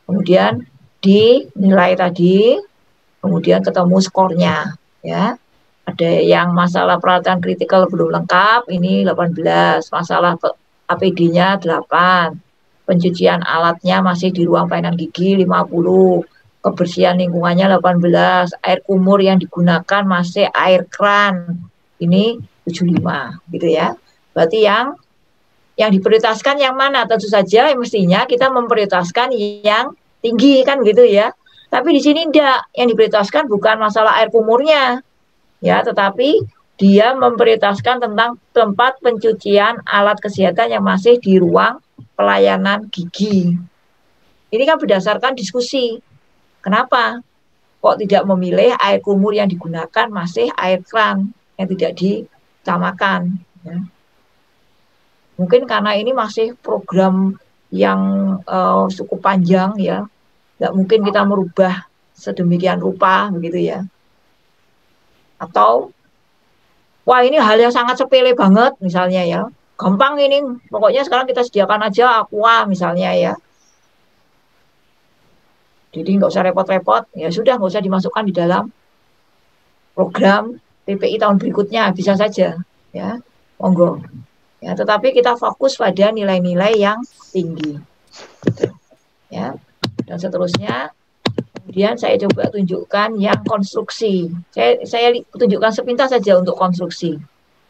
Kemudian dinilai tadi, kemudian ketemu skornya, ya. Ada yang masalah peralatan kritikal belum lengkap, ini 18. Masalah APD-nya 8. Pencucian alatnya masih di ruang pelayanan gigi 50. Kebersihan lingkungannya 18. Air kumur yang digunakan masih air kran. Ini 75, gitu ya. Berarti yang diprioritaskan yang mana? Tentu saja mestinya kita memprioritaskan yang tinggi kan gitu ya. Tapi di sini enggak, yang diprioritaskan bukan masalah air kumurnya, ya, tetapi dia memprioritaskan tentang tempat pencucian alat kesehatan yang masih di ruang pelayanan gigi. Ini kan berdasarkan diskusi. Kenapa kok tidak memilih air kumur yang digunakan masih air kran yang tidak ditamakan, ya. Mungkin karena ini masih program yang cukup panjang, ya, tidak mungkin kita merubah sedemikian rupa begitu ya. Atau wah, ini hal yang sangat sepele banget misalnya, ya, gampang ini, pokoknya sekarang kita sediakan aja aqua misalnya, ya, jadi nggak usah repot-repot, ya sudah, nggak usah dimasukkan di dalam program PPI tahun berikutnya, bisa saja, ya, monggo, ya, tetapi kita fokus pada nilai-nilai yang tinggi, gitu, ya, dan seterusnya. Kemudian saya coba tunjukkan yang konstruksi. Saya tunjukkan sepintas saja untuk konstruksi.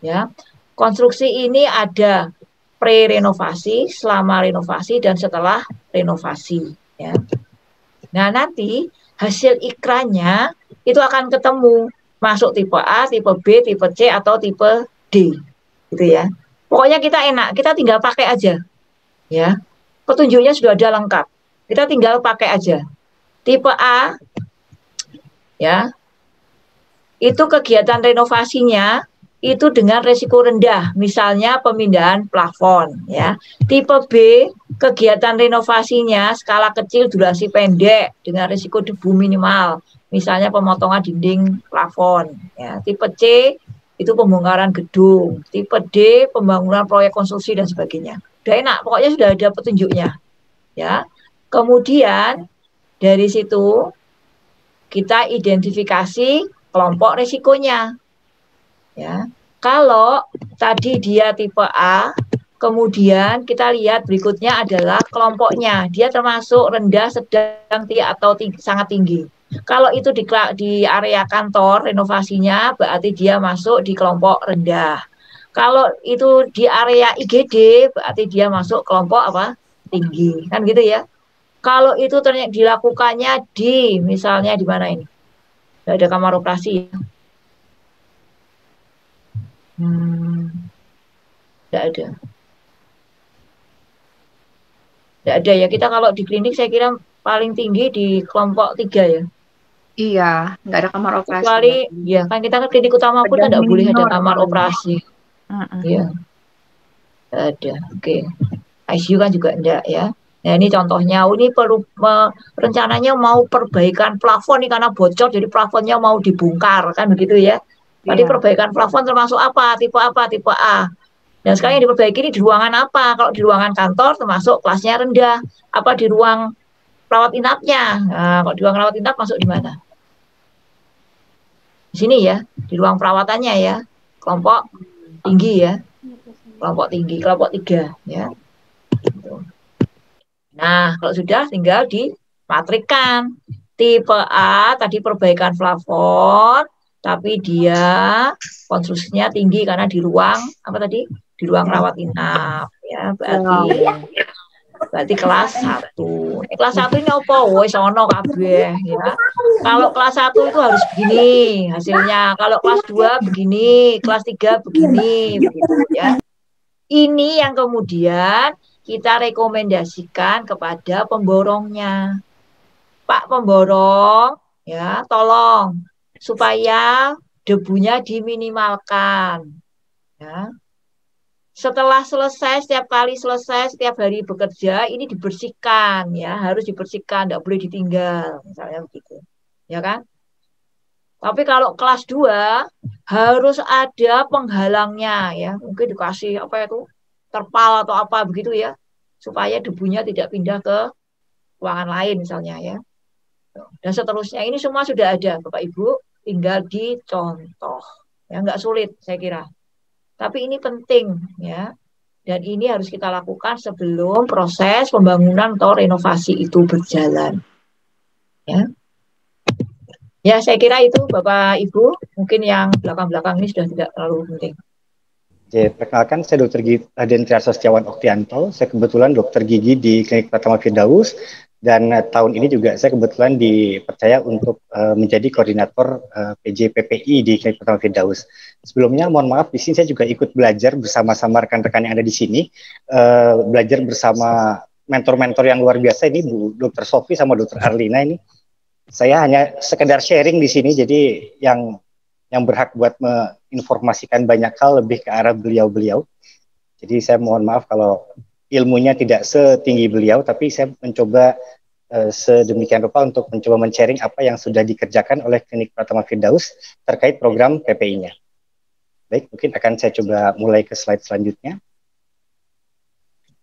Ya, konstruksi ini ada pre-renovasi, selama renovasi, dan setelah renovasi. Ya. Nah, nanti hasil ikranya itu akan ketemu masuk tipe A, tipe B, tipe C, atau tipe D, gitu ya. Pokoknya kita enak, kita tinggal pakai aja. Ya, petunjuknya sudah ada lengkap. Kita tinggal pakai aja. Tipe A, ya, itu kegiatan renovasinya itu dengan resiko rendah, misalnya pemindahan plafon, ya. Tipe B, kegiatan renovasinya skala kecil, durasi pendek dengan resiko debu minimal, misalnya pemotongan dinding plafon, ya. Tipe C itu pembongkaran gedung, tipe D pembangunan proyek konstruksi dan sebagainya. Udah enak, pokoknya sudah ada petunjuknya, ya. Kemudian dari situ kita identifikasi kelompok risikonya. Ya. Kalau tadi dia tipe A, kemudian kita lihat berikutnya adalah kelompoknya. Dia termasuk rendah, sedang, atau sangat tinggi. Kalau itu di area kantor renovasinya, berarti dia masuk di kelompok rendah. Kalau itu di area IGD, berarti dia masuk kelompok apa? Tinggi. Kan gitu ya. Kalau itu ternyata dilakukannya di, misalnya di mana ini? Tidak ada kamar operasi. Tidak ada. Tidak ada ya. Kita kalau di klinik saya kira paling tinggi di kelompok 3 ya. Iya, nggak ada kamar operasi. Kecuali, ya kan kita kan klinik utama pun kan tidak boleh ada kamar operasi. Iya. Tidak ada. Oke. ICU kan juga enggak ya. Nah, ini contohnya, ini perlu rencananya mau perbaikan plafon nih karena bocor, jadi plafonnya mau dibongkar, kan begitu ya. Tadi perbaikan plafon termasuk apa? Tipe apa? Tipe A. Dan sekarang yang diperbaiki ini di ruangan apa? Kalau di ruangan kantor termasuk kelasnya rendah. Apa di ruang rawat inapnya? Nah, kalau di ruang rawat inap masuk di mana? Di sini ya, di ruang perawatannya ya. Kelompok tinggi ya. Kelompok tinggi, kelompok 3 ya. Nah, kalau sudah tinggal dimatrikkan. Tipe A tadi perbaikan plafon, tapi dia konstruksinya tinggi karena di ruang apa tadi? Di ruang rawat inap ya, berarti kelas 1. Kelas 1 ini apa? Wis ono kabeh ya. Kalau kelas 1 itu harus begini hasilnya. Kalau kelas 2 begini, kelas 3 begini begitu ya. Ini yang kemudian kita rekomendasikan kepada pemborongnya. Pak pemborong, ya, tolong supaya debunya diminimalkan. Ya. setelah selesai, setiap kali selesai, setiap hari bekerja, ini dibersihkan ya, harus dibersihkan, tidak boleh ditinggal, misalnya begitu. Ya kan? Tapi kalau kelas 2 harus ada penghalangnya ya. Mungkin dikasih apa itu? Terpal atau apa begitu ya, supaya debunya tidak pindah ke ruangan lain misalnya ya. Dan seterusnya ini semua sudah ada Bapak Ibu, tinggal dicontoh. Ya nggak sulit saya kira. Tapi ini penting ya. Dan ini harus kita lakukan sebelum proses pembangunan atau renovasi itu berjalan. Ya. Ya, saya kira itu Bapak Ibu, mungkin yang belakang-belakang ini sudah tidak terlalu penting. Oke, perkenalkan saya Dr. Dentriarso Setiawan Oktianto. Saya kebetulan dokter gigi di Klinik Pratama Firdaus dan tahun ini juga saya kebetulan dipercaya untuk menjadi koordinator PJ PPI di Klinik Pratama Firdaus. Sebelumnya mohon maaf di sini saya juga ikut belajar bersama-sama rekan-rekan yang ada di sini, belajar bersama mentor-mentor yang luar biasa ini Bu Dr. Sofi sama Dr. Arlina ini. Saya hanya sekedar sharing di sini, jadi yang berhak buat menginformasikan banyak hal lebih ke arah beliau-beliau. Jadi saya mohon maaf kalau ilmunya tidak setinggi beliau, tapi saya mencoba sedemikian rupa untuk mencoba men-sharing apa yang sudah dikerjakan oleh Klinik Pratama Firdaus terkait program PPI-nya. Baik, mungkin akan saya coba mulai ke slide selanjutnya.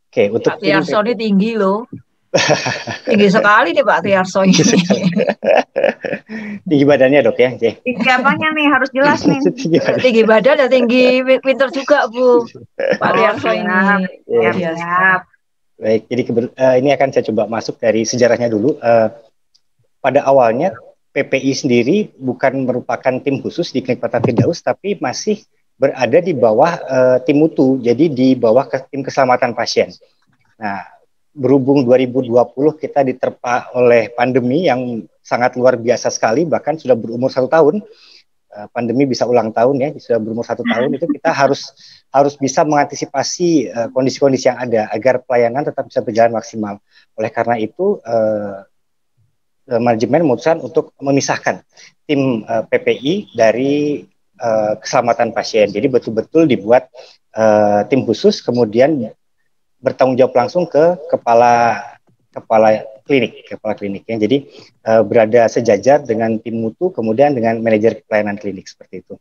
Oke, untuk Pak Tiarso ini tinggi loh. Tinggi sekali nih Pak Tiarso ini. Tinggi badannya dok ya. Tinggi apanya nih harus jelas nih. Tinggi badan dan tinggi pinter juga Bu. Pak Tiarso ini. Siap. Baik, jadi ini akan saya coba masuk dari sejarahnya dulu. Pada awalnya PPI sendiri bukan merupakan tim khusus di Klinik Pratama Firdaus, tapi masih berada di bawah tim mutu, jadi di bawah tim keselamatan pasien. Nah, berhubung 2020 kita diterpa oleh pandemi yang sangat luar biasa sekali, bahkan sudah berumur 1 tahun, pandemi bisa ulang tahun ya, sudah berumur 1 tahun, itu kita harus bisa mengantisipasi kondisi-kondisi yang ada agar pelayanan tetap bisa berjalan maksimal. Oleh karena itu manajemen memutuskan untuk memisahkan tim PPI dari keselamatan pasien. Jadi betul-betul dibuat tim khusus, kemudian bertanggung jawab langsung ke kepala kliniknya. Jadi berada sejajar dengan tim mutu, kemudian dengan manajer pelayanan klinik seperti itu.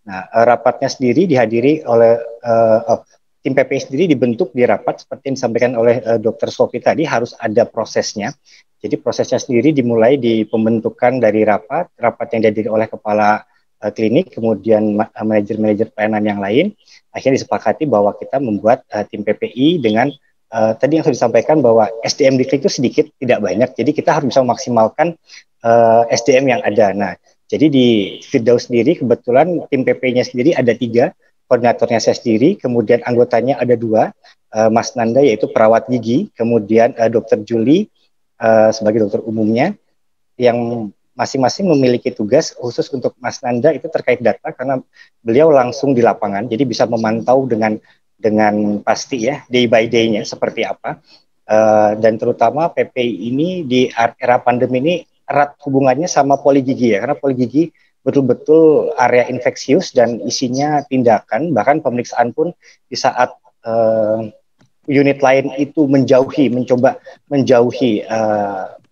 Nah, rapatnya sendiri dihadiri oleh tim PPI sendiri dibentuk di rapat seperti yang disampaikan oleh Dr. Sofi tadi, harus ada prosesnya. Jadi prosesnya sendiri dimulai di pembentukan dari rapat yang dihadiri oleh kepala klinik, kemudian manajer-manajer pelayanan yang lain. Akhirnya disepakati bahwa kita membuat tim PPI dengan tadi yang sudah disampaikan bahwa SDM di klinik itu sedikit, tidak banyak. Jadi kita harus bisa memaksimalkan SDM yang ada. Nah, jadi di Firdaus sendiri kebetulan tim PPI-nya sendiri ada 3, koordinatornya saya sendiri, kemudian anggotanya ada 2, Mas Nanda yaitu perawat gigi, kemudian Dr. Juli sebagai dokter umumnya, yang masing-masing memiliki tugas khusus. Untuk Mas Nanda itu terkait data karena beliau langsung di lapangan, jadi bisa memantau dengan pasti ya day by day-nya seperti apa. Dan terutama PPI ini di era pandemi ini erat hubungannya sama poligigi ya, karena poligigi betul-betul area infeksius dan isinya tindakan, bahkan pemeriksaan pun di saat unit lain itu mencoba menjauhi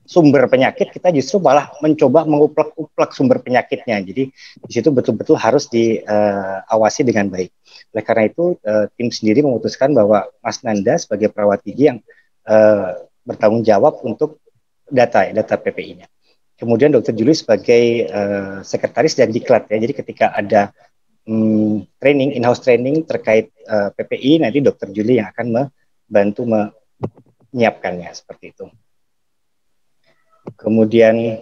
sumber penyakit, kita justru malah mencoba menguplak sumber penyakitnya. Jadi di situ betul-betul harus diawasi dengan baik. Oleh karena itu tim sendiri memutuskan bahwa Mas Nanda sebagai perawat gigi yang bertanggung jawab untuk data PPI-nya. Kemudian Dr. Juli sebagai sekretaris dan diklat ya. Jadi ketika ada in-house training terkait PPI, nanti Dr. Juli yang akan membantu menyiapkannya seperti itu. Kemudian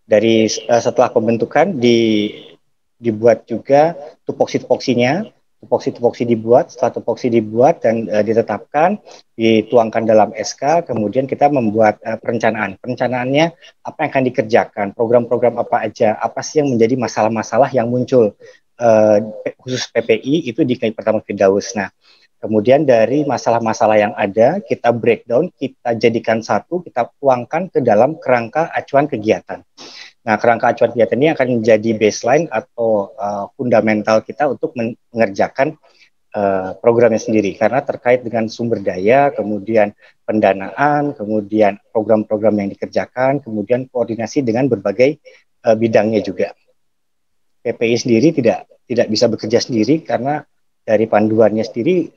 dari setelah pembentukan dibuat juga tupoksi-tupoksinya. Tupoksi dibuat, setelah tupoksi dibuat dan ditetapkan, dituangkan dalam SK, kemudian kita membuat perencanaan. Perencanaannya apa yang akan dikerjakan, program-program apa aja, apa sih yang menjadi masalah-masalah yang muncul khusus PPI itu di Klinik Pratama Firdaus. Nah, kemudian dari masalah-masalah yang ada, kita breakdown, kita jadikan satu, kita tuangkan ke dalam kerangka acuan kegiatan. Nah, kerangka acuan kegiatan ini akan menjadi baseline atau fundamental kita untuk mengerjakan programnya sendiri, karena terkait dengan sumber daya, kemudian pendanaan, kemudian program-program yang dikerjakan, kemudian koordinasi dengan berbagai bidangnya juga. PPI sendiri tidak bisa bekerja sendiri karena dari panduannya sendiri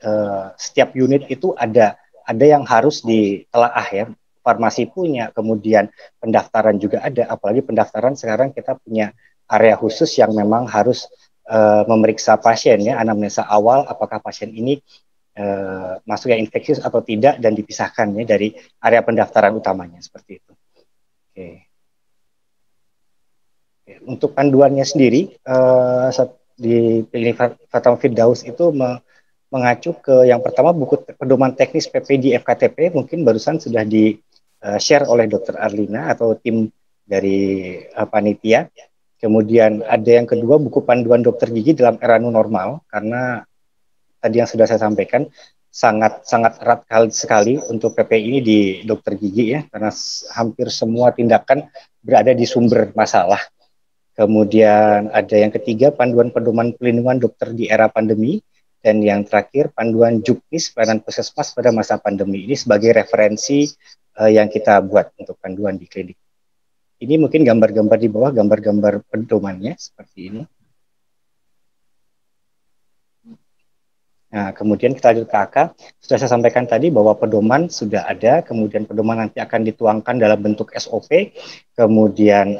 setiap unit itu ada yang harus ditelaah ya. Farmasi punya, kemudian pendaftaran juga ada, apalagi pendaftaran sekarang kita punya area khusus yang memang harus memeriksa pasien ya, anamnesa awal apakah pasien ini masuk yang infeksius atau tidak dan dipisahkan ya dari area pendaftaran utamanya seperti itu. Oke. Untuk panduannya sendiri di Klinik Fatma Firdaus itu mengacu ke yang pertama buku pedoman teknis PP di FKTP, mungkin barusan sudah di share oleh Dr. Arlina atau tim dari panitia. Kemudian ada yang kedua buku panduan dokter gigi dalam era new normal, karena tadi yang sudah saya sampaikan sangat erat sekali untuk PPI ini di dokter gigi ya, karena hampir semua tindakan berada di sumber masalah. Kemudian ada yang ketiga panduan pedoman pelindungan dokter di era pandemi, dan yang terakhir panduan Juknis pelayanan puskesmas pada masa pandemi. Ini sebagai referensi yang kita buat untuk panduan di klinik. Ini mungkin gambar-gambar di bawah, gambar-gambar pedomannya seperti ini. Nah, kemudian kita lanjut ke AK. Sudah saya sampaikan tadi bahwa pedoman sudah ada, kemudian pedoman nanti akan dituangkan dalam bentuk SOP, kemudian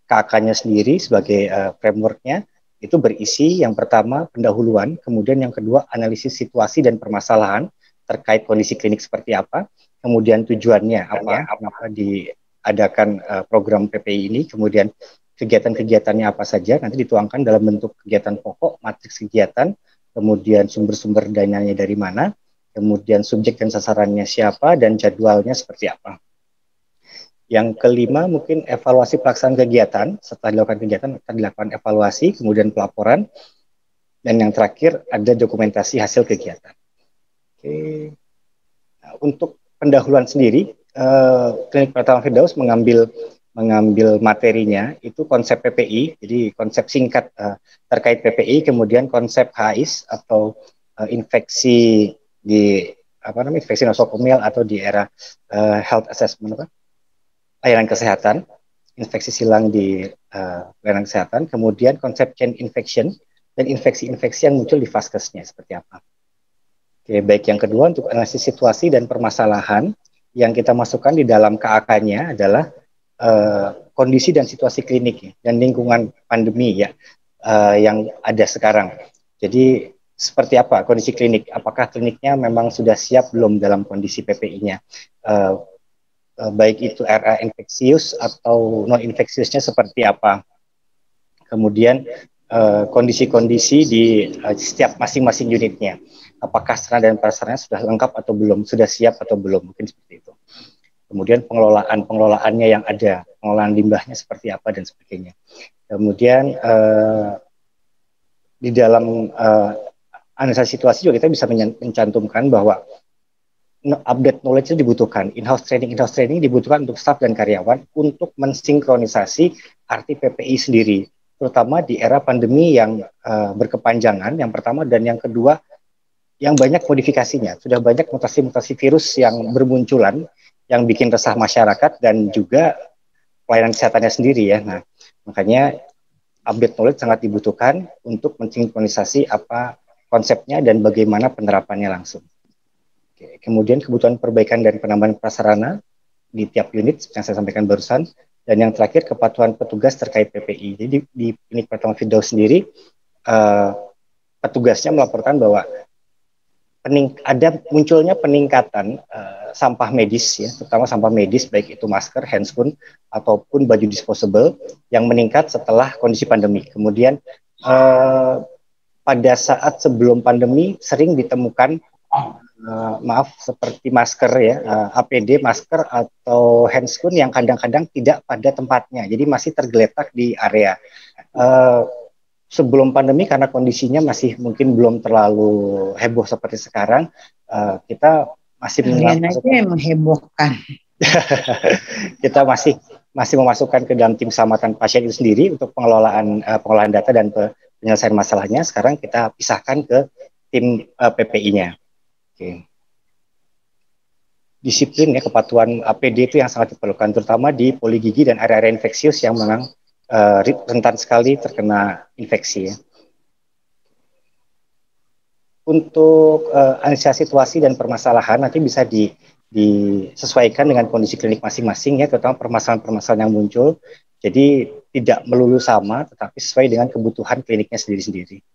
KK-nya sendiri sebagai framework-nya itu berisi yang pertama pendahuluan, kemudian yang kedua analisis situasi dan permasalahan terkait kondisi klinik seperti apa, kemudian tujuannya apa, kenapa diadakan program PPI ini, kemudian kegiatan-kegiatannya apa saja, nanti dituangkan dalam bentuk kegiatan pokok, matriks kegiatan, kemudian sumber-sumber dananya dari mana, kemudian subjek dan sasarannya siapa, dan jadwalnya seperti apa. Yang kelima mungkin evaluasi pelaksanaan kegiatan. Setelah dilakukan kegiatan akan dilakukan evaluasi, kemudian pelaporan, dan yang terakhir ada dokumentasi hasil kegiatan. Oke. Nah, untuk pendahuluan sendiri, Klinik Fatma Firdaus mengambil materinya itu konsep PPI, jadi konsep singkat terkait PPI, kemudian konsep HIS atau infeksi di infeksi nosokomial atau di era health assessment layanan kesehatan, infeksi silang di layanan kesehatan, kemudian konsep chain infection dan infeksi-infeksi yang muncul di vaskesnya seperti apa. Oke, baik yang kedua untuk analisis situasi dan permasalahan yang kita masukkan di dalam KAK-nya adalah kondisi dan situasi klinik dan lingkungan pandemi ya yang ada sekarang. Jadi seperti apa kondisi klinik? Apakah kliniknya memang sudah siap belum dalam kondisi PPI-nya? Baik itu RA infeksius atau non infeksiusnya seperti apa. Kemudian kondisi-kondisi di setiap masing-masing unitnya. Apakah sarana dan prasarana sudah lengkap atau belum, sudah siap atau belum, mungkin seperti itu. Kemudian pengelolaannya yang ada, pengelolaan limbahnya seperti apa dan sebagainya. Kemudian di dalam analisa situasi juga kita bisa mencantumkan bahwa update knowledge itu dibutuhkan, in-house training dibutuhkan untuk staf dan karyawan untuk mensinkronisasi arti PPI sendiri, terutama di era pandemi yang berkepanjangan, yang pertama, dan yang kedua yang banyak modifikasinya, sudah banyak mutasi-mutasi virus yang bermunculan yang bikin resah masyarakat dan juga pelayanan kesehatannya sendiri ya. Nah, makanya update knowledge sangat dibutuhkan untuk mensinkronisasi apa konsepnya dan bagaimana penerapannya langsung. Kemudian kebutuhan perbaikan dan penambahan prasarana di tiap unit yang saya sampaikan barusan, dan yang terakhir kepatuhan petugas terkait PPI. Jadi di Klinik Fatma Firdaus sendiri petugasnya melaporkan bahwa ada munculnya peningkatan sampah medis ya, terutama sampah medis baik itu masker, handscoon ataupun baju disposable yang meningkat setelah kondisi pandemi. Kemudian pada saat sebelum pandemi sering ditemukan seperti masker ya, APD, masker atau handscoon yang kadang-kadang tidak pada tempatnya, jadi masih tergeletak di area. Sebelum pandemi karena kondisinya masih mungkin belum terlalu heboh seperti sekarang, kita masih menghebohkan. kita masih masih memasukkan ke dalam tim keselamatan pasien itu sendiri untuk pengelolaan data dan penyelesaian masalahnya. Sekarang kita pisahkan ke tim PPI-nya. Oke. Disiplin ya, kepatuhan APD itu yang sangat diperlukan, terutama di poligigi dan area-area infeksius yang memang rentan sekali terkena infeksi ya. Untuk analisis situasi dan permasalahan nanti bisa disesuaikan dengan kondisi klinik masing-masing ya, terutama permasalahan-permasalahan yang muncul. Jadi tidak melulu sama, tetapi sesuai dengan kebutuhan kliniknya sendiri-sendiri.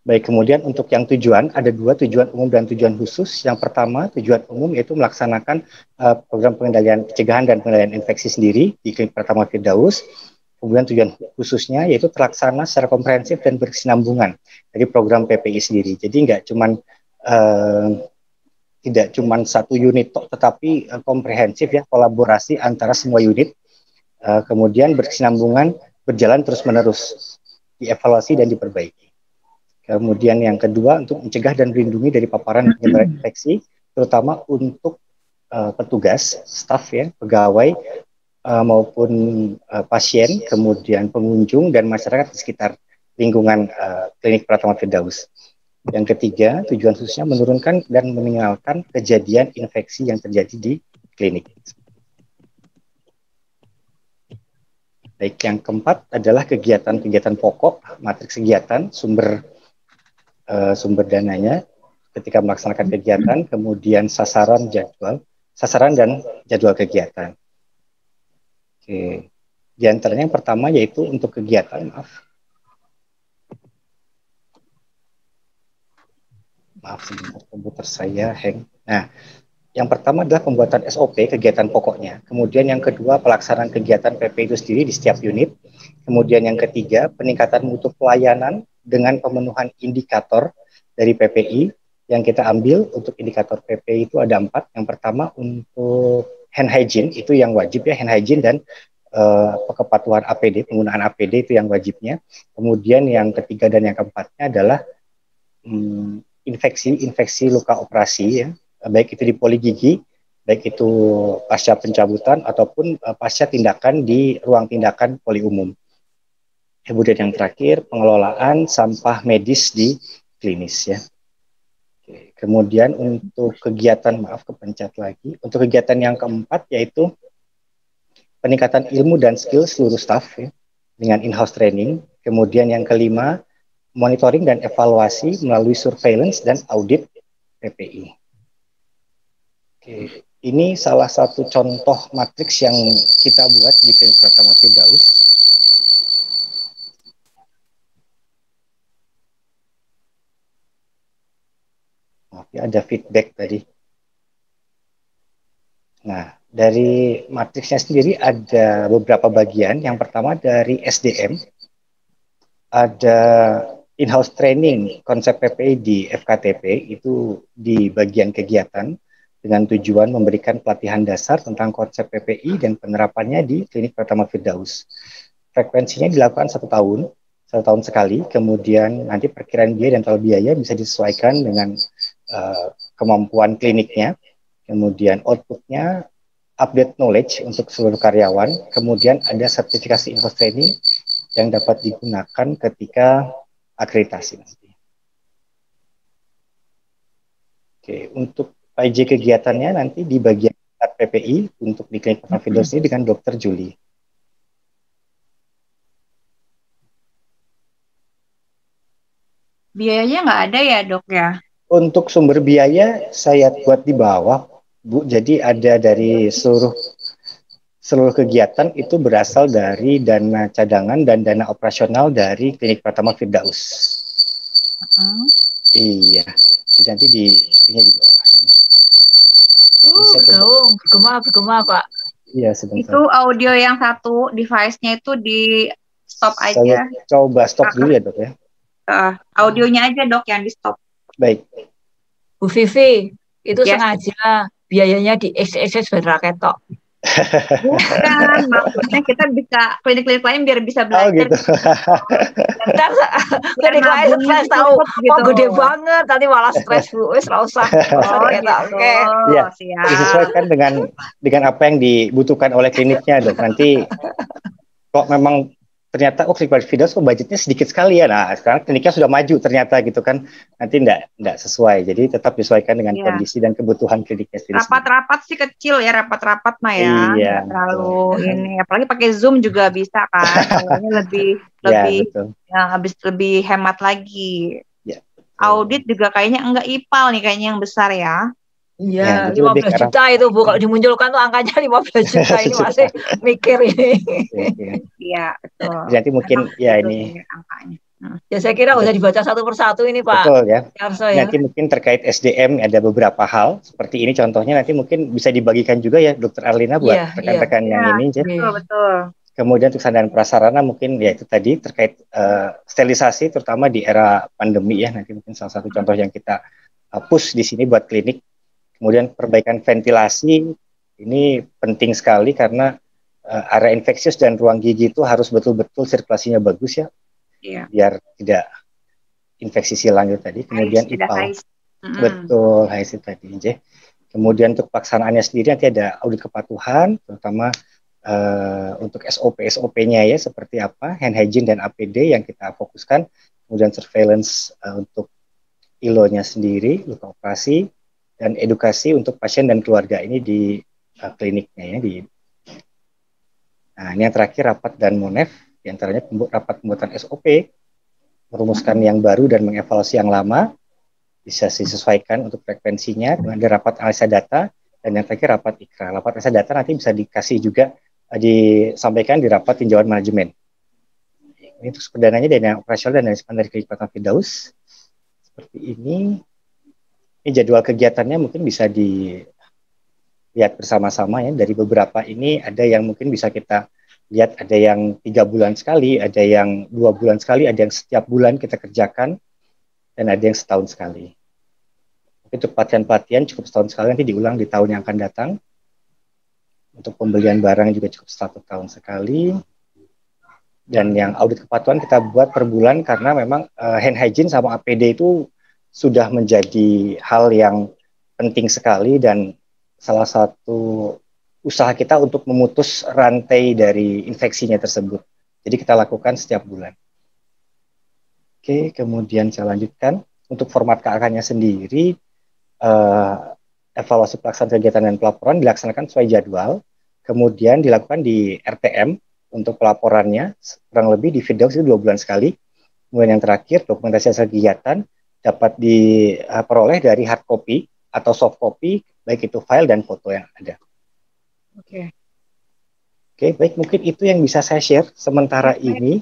Baik, kemudian untuk yang tujuan, ada dua, tujuan umum dan tujuan khusus. Yang pertama, tujuan umum yaitu melaksanakan program pengendalian pencegahan dan pengendalian infeksi sendiri di Klinik Pratama Firdaus. Kemudian tujuan khususnya yaitu terlaksana secara komprehensif dan berkesinambungan dari program PPI sendiri. Jadi tidak cuma satu unit, tetapi komprehensif ya, kolaborasi antara semua unit, kemudian berkesinambungan, berjalan terus-menerus, dievaluasi dan diperbaiki. Kemudian yang kedua, untuk mencegah dan melindungi dari paparan penyebaran infeksi, terutama untuk petugas, staf ya, pegawai maupun pasien, kemudian pengunjung dan masyarakat di sekitar lingkungan Klinik Pratama Firdaus. Yang ketiga, tujuan khususnya menurunkan dan meninggalkan kejadian infeksi yang terjadi di klinik. Baik, yang keempat adalah kegiatan-kegiatan pokok, matriks kegiatan, sumber dananya ketika melaksanakan kegiatan, kemudian sasaran dan jadwal kegiatan. Oke. Di antaranya yang pertama yaitu untuk kegiatan, maaf sebentar, komputer saya hang. Nah, yang pertama adalah pembuatan SOP kegiatan pokoknya. Kemudian yang kedua, pelaksanaan kegiatan PP itu sendiri di setiap unit. Kemudian yang ketiga, peningkatan mutu pelayanan dengan pemenuhan indikator dari PPI yang kita ambil. Untuk indikator PPI itu ada 4. Yang pertama untuk hand hygiene, itu yang wajib ya, hand hygiene dan kepatuhan APD, penggunaan APD itu yang wajibnya. Kemudian yang ketiga dan yang keempatnya adalah infeksi luka operasi ya, baik itu di poligigi, baik itu pasca pencabutan ataupun pasca tindakan di ruang tindakan poli umum. Kemudian yang terakhir, pengelolaan sampah medis di klinis ya. Oke. Kemudian untuk kegiatan, untuk kegiatan yang keempat yaitu peningkatan ilmu dan skill seluruh staf ya, dengan in-house training. Kemudian yang kelima, monitoring dan evaluasi melalui surveillance dan audit PPI. Oke. Ini salah satu contoh matriks yang kita buat di Klinik Pratama Firdaus. Maaf ya, ada feedback tadi. Nah, dari matriksnya sendiri ada beberapa bagian. Yang pertama dari SDM, ada in-house training konsep PPI di FKTP, itu di bagian kegiatan dengan tujuan memberikan pelatihan dasar tentang konsep PPI dan penerapannya di Klinik Pratama Firdaus. Frekuensinya dilakukan 1 tahun sekali, kemudian nanti perkiraan biaya dan total biaya bisa disesuaikan dengan kemampuan kliniknya. Kemudian outputnya update knowledge untuk seluruh karyawan, kemudian ada sertifikasi in-house training yang dapat digunakan ketika akreditasi nanti. Oke, untuk PJ kegiatannya nanti di bagian PPI untuk di Klinik Pratama Firdaus ini dengan Dr. Julie. Biayanya nggak ada ya dok ya? Untuk sumber biaya saya buat di bawah, Bu. Jadi ada dari seluruh kegiatan itu berasal dari dana cadangan dan dana operasional dari Klinik Pratama Firdaus. Iya, jadi nanti ini di bawah sini. Bergema Pak. Iya, sebentar. Itu audio yang satu device-nya itu di stop aja. Saya coba stop dulu ya dok ya. Audionya aja dok yang di stop. Baik. Bu Vivi, itu Yes. sengaja biayanya di XXX berraket tok. Bukan, maksudnya kita bisa klinik-klinik lain biar bisa Oh belajar gitu. Ntar biar klinik lain nabungnya stres tuh tahu, cepet oh gitu. gede banget, nanti malah stres Bu. Wis ra usah Oh kita gitu, oke. Ya, siap. disesuaikan dengan apa yang dibutuhkan oleh kliniknya dok. Nanti kok memang ternyata oh klinik Firdaus kok budgetnya sedikit sekali ya. Nah sekarang kliniknya sudah maju ternyata gitu kan. Nanti enggak sesuai. Jadi tetap disesuaikan dengan Iya. kondisi dan kebutuhan kliniknya sendiri. Rapat-rapat sih kecil ya, rapat-rapat mah ya, Iya, nggak terlalu betul. ini. Apalagi pakai Zoom juga bisa kan, kayaknya lebih Ya lebih betul. habis lebih hemat lagi. Ya, betul. Audit juga kayaknya enggak IPAL nih, kayaknya yang besar ya. Iya, Ya, itu lebih 15 ke arah juta itu Bu. Kalau dimunculkan tuh angkanya 15 juta ini masih mikir ini. ya. Iya, betul. Nanti mungkin Memang ya itu ini sih angkanya. Ya saya kira usah dibaca satu persatu ini Pak betul ya. Yarso ya. Nanti mungkin terkait SDM ada beberapa hal seperti ini contohnya nanti mungkin bisa dibagikan juga ya Dokter Arlina buat Iya, rekan-rekan yang Iya, ini. iya. betul, betul. Kemudian untuk sarana dan prasarana mungkin ya itu tadi terkait sterilisasi terutama di era pandemi ya nanti mungkin salah satu contoh yang kita push di sini buat klinik. Kemudian perbaikan ventilasi ini penting sekali karena area infeksius dan ruang gigi itu harus betul-betul sirkulasinya bagus ya. Iya. Biar tidak infeksi silang itu tadi. Kemudian Tidak IPAL. hais. Betul, hais itu tadi. Kemudian untuk pelaksanaannya sendiri nanti ada audit kepatuhan terutama untuk SOP-nya ya seperti apa, hand hygiene dan APD yang kita fokuskan, kemudian surveillance untuk ILO-nya sendiri, luka operasi, dan edukasi untuk pasien dan keluarga ini di kliniknya ya. Nah ini yang terakhir rapat dan MONEF, diantaranya rapat pembuatan SOP, merumuskan yang baru dan mengevaluasi yang lama, bisa disesuaikan untuk frekuensinya, kemudian rapat analisa data, dan yang terakhir rapat IKRA. Rapat analisa data nanti bisa dikasih juga disampaikan di rapat tinjauan manajemen. Ini untuk perdananya dana operasional dan dana dari Klinik Pratama Firdaus. Seperti ini. Ini jadwal kegiatannya mungkin bisa dilihat bersama-sama ya. Dari beberapa ini ada yang mungkin bisa kita lihat, ada yang 3 bulan sekali, ada yang 2 bulan sekali, ada yang setiap bulan kita kerjakan, dan ada yang setahun sekali. Untuk pelatihan-pelatihan cukup setahun sekali, nanti diulang di tahun yang akan datang. Untuk pembelian barang juga cukup 1 tahun sekali. Dan yang audit kepatuhan kita buat per bulan karena memang hand hygiene sama APD itu sudah menjadi hal yang penting sekali dan salah satu usaha kita untuk memutus rantai dari infeksinya tersebut. Jadi kita lakukan setiap bulan. Oke, kemudian saya lanjutkan. Untuk format KAK-nya sendiri, evaluasi pelaksanaan kegiatan dan pelaporan dilaksanakan sesuai jadwal, kemudian dilakukan di RTM untuk pelaporannya, kurang lebih di Firdaus itu 2 bulan sekali. Kemudian yang terakhir, dokumentasi hasil kegiatan dapat diperoleh dari hard copy atau soft copy, baik itu file dan foto yang ada. Oke, baik mungkin itu yang bisa saya share sementara ini.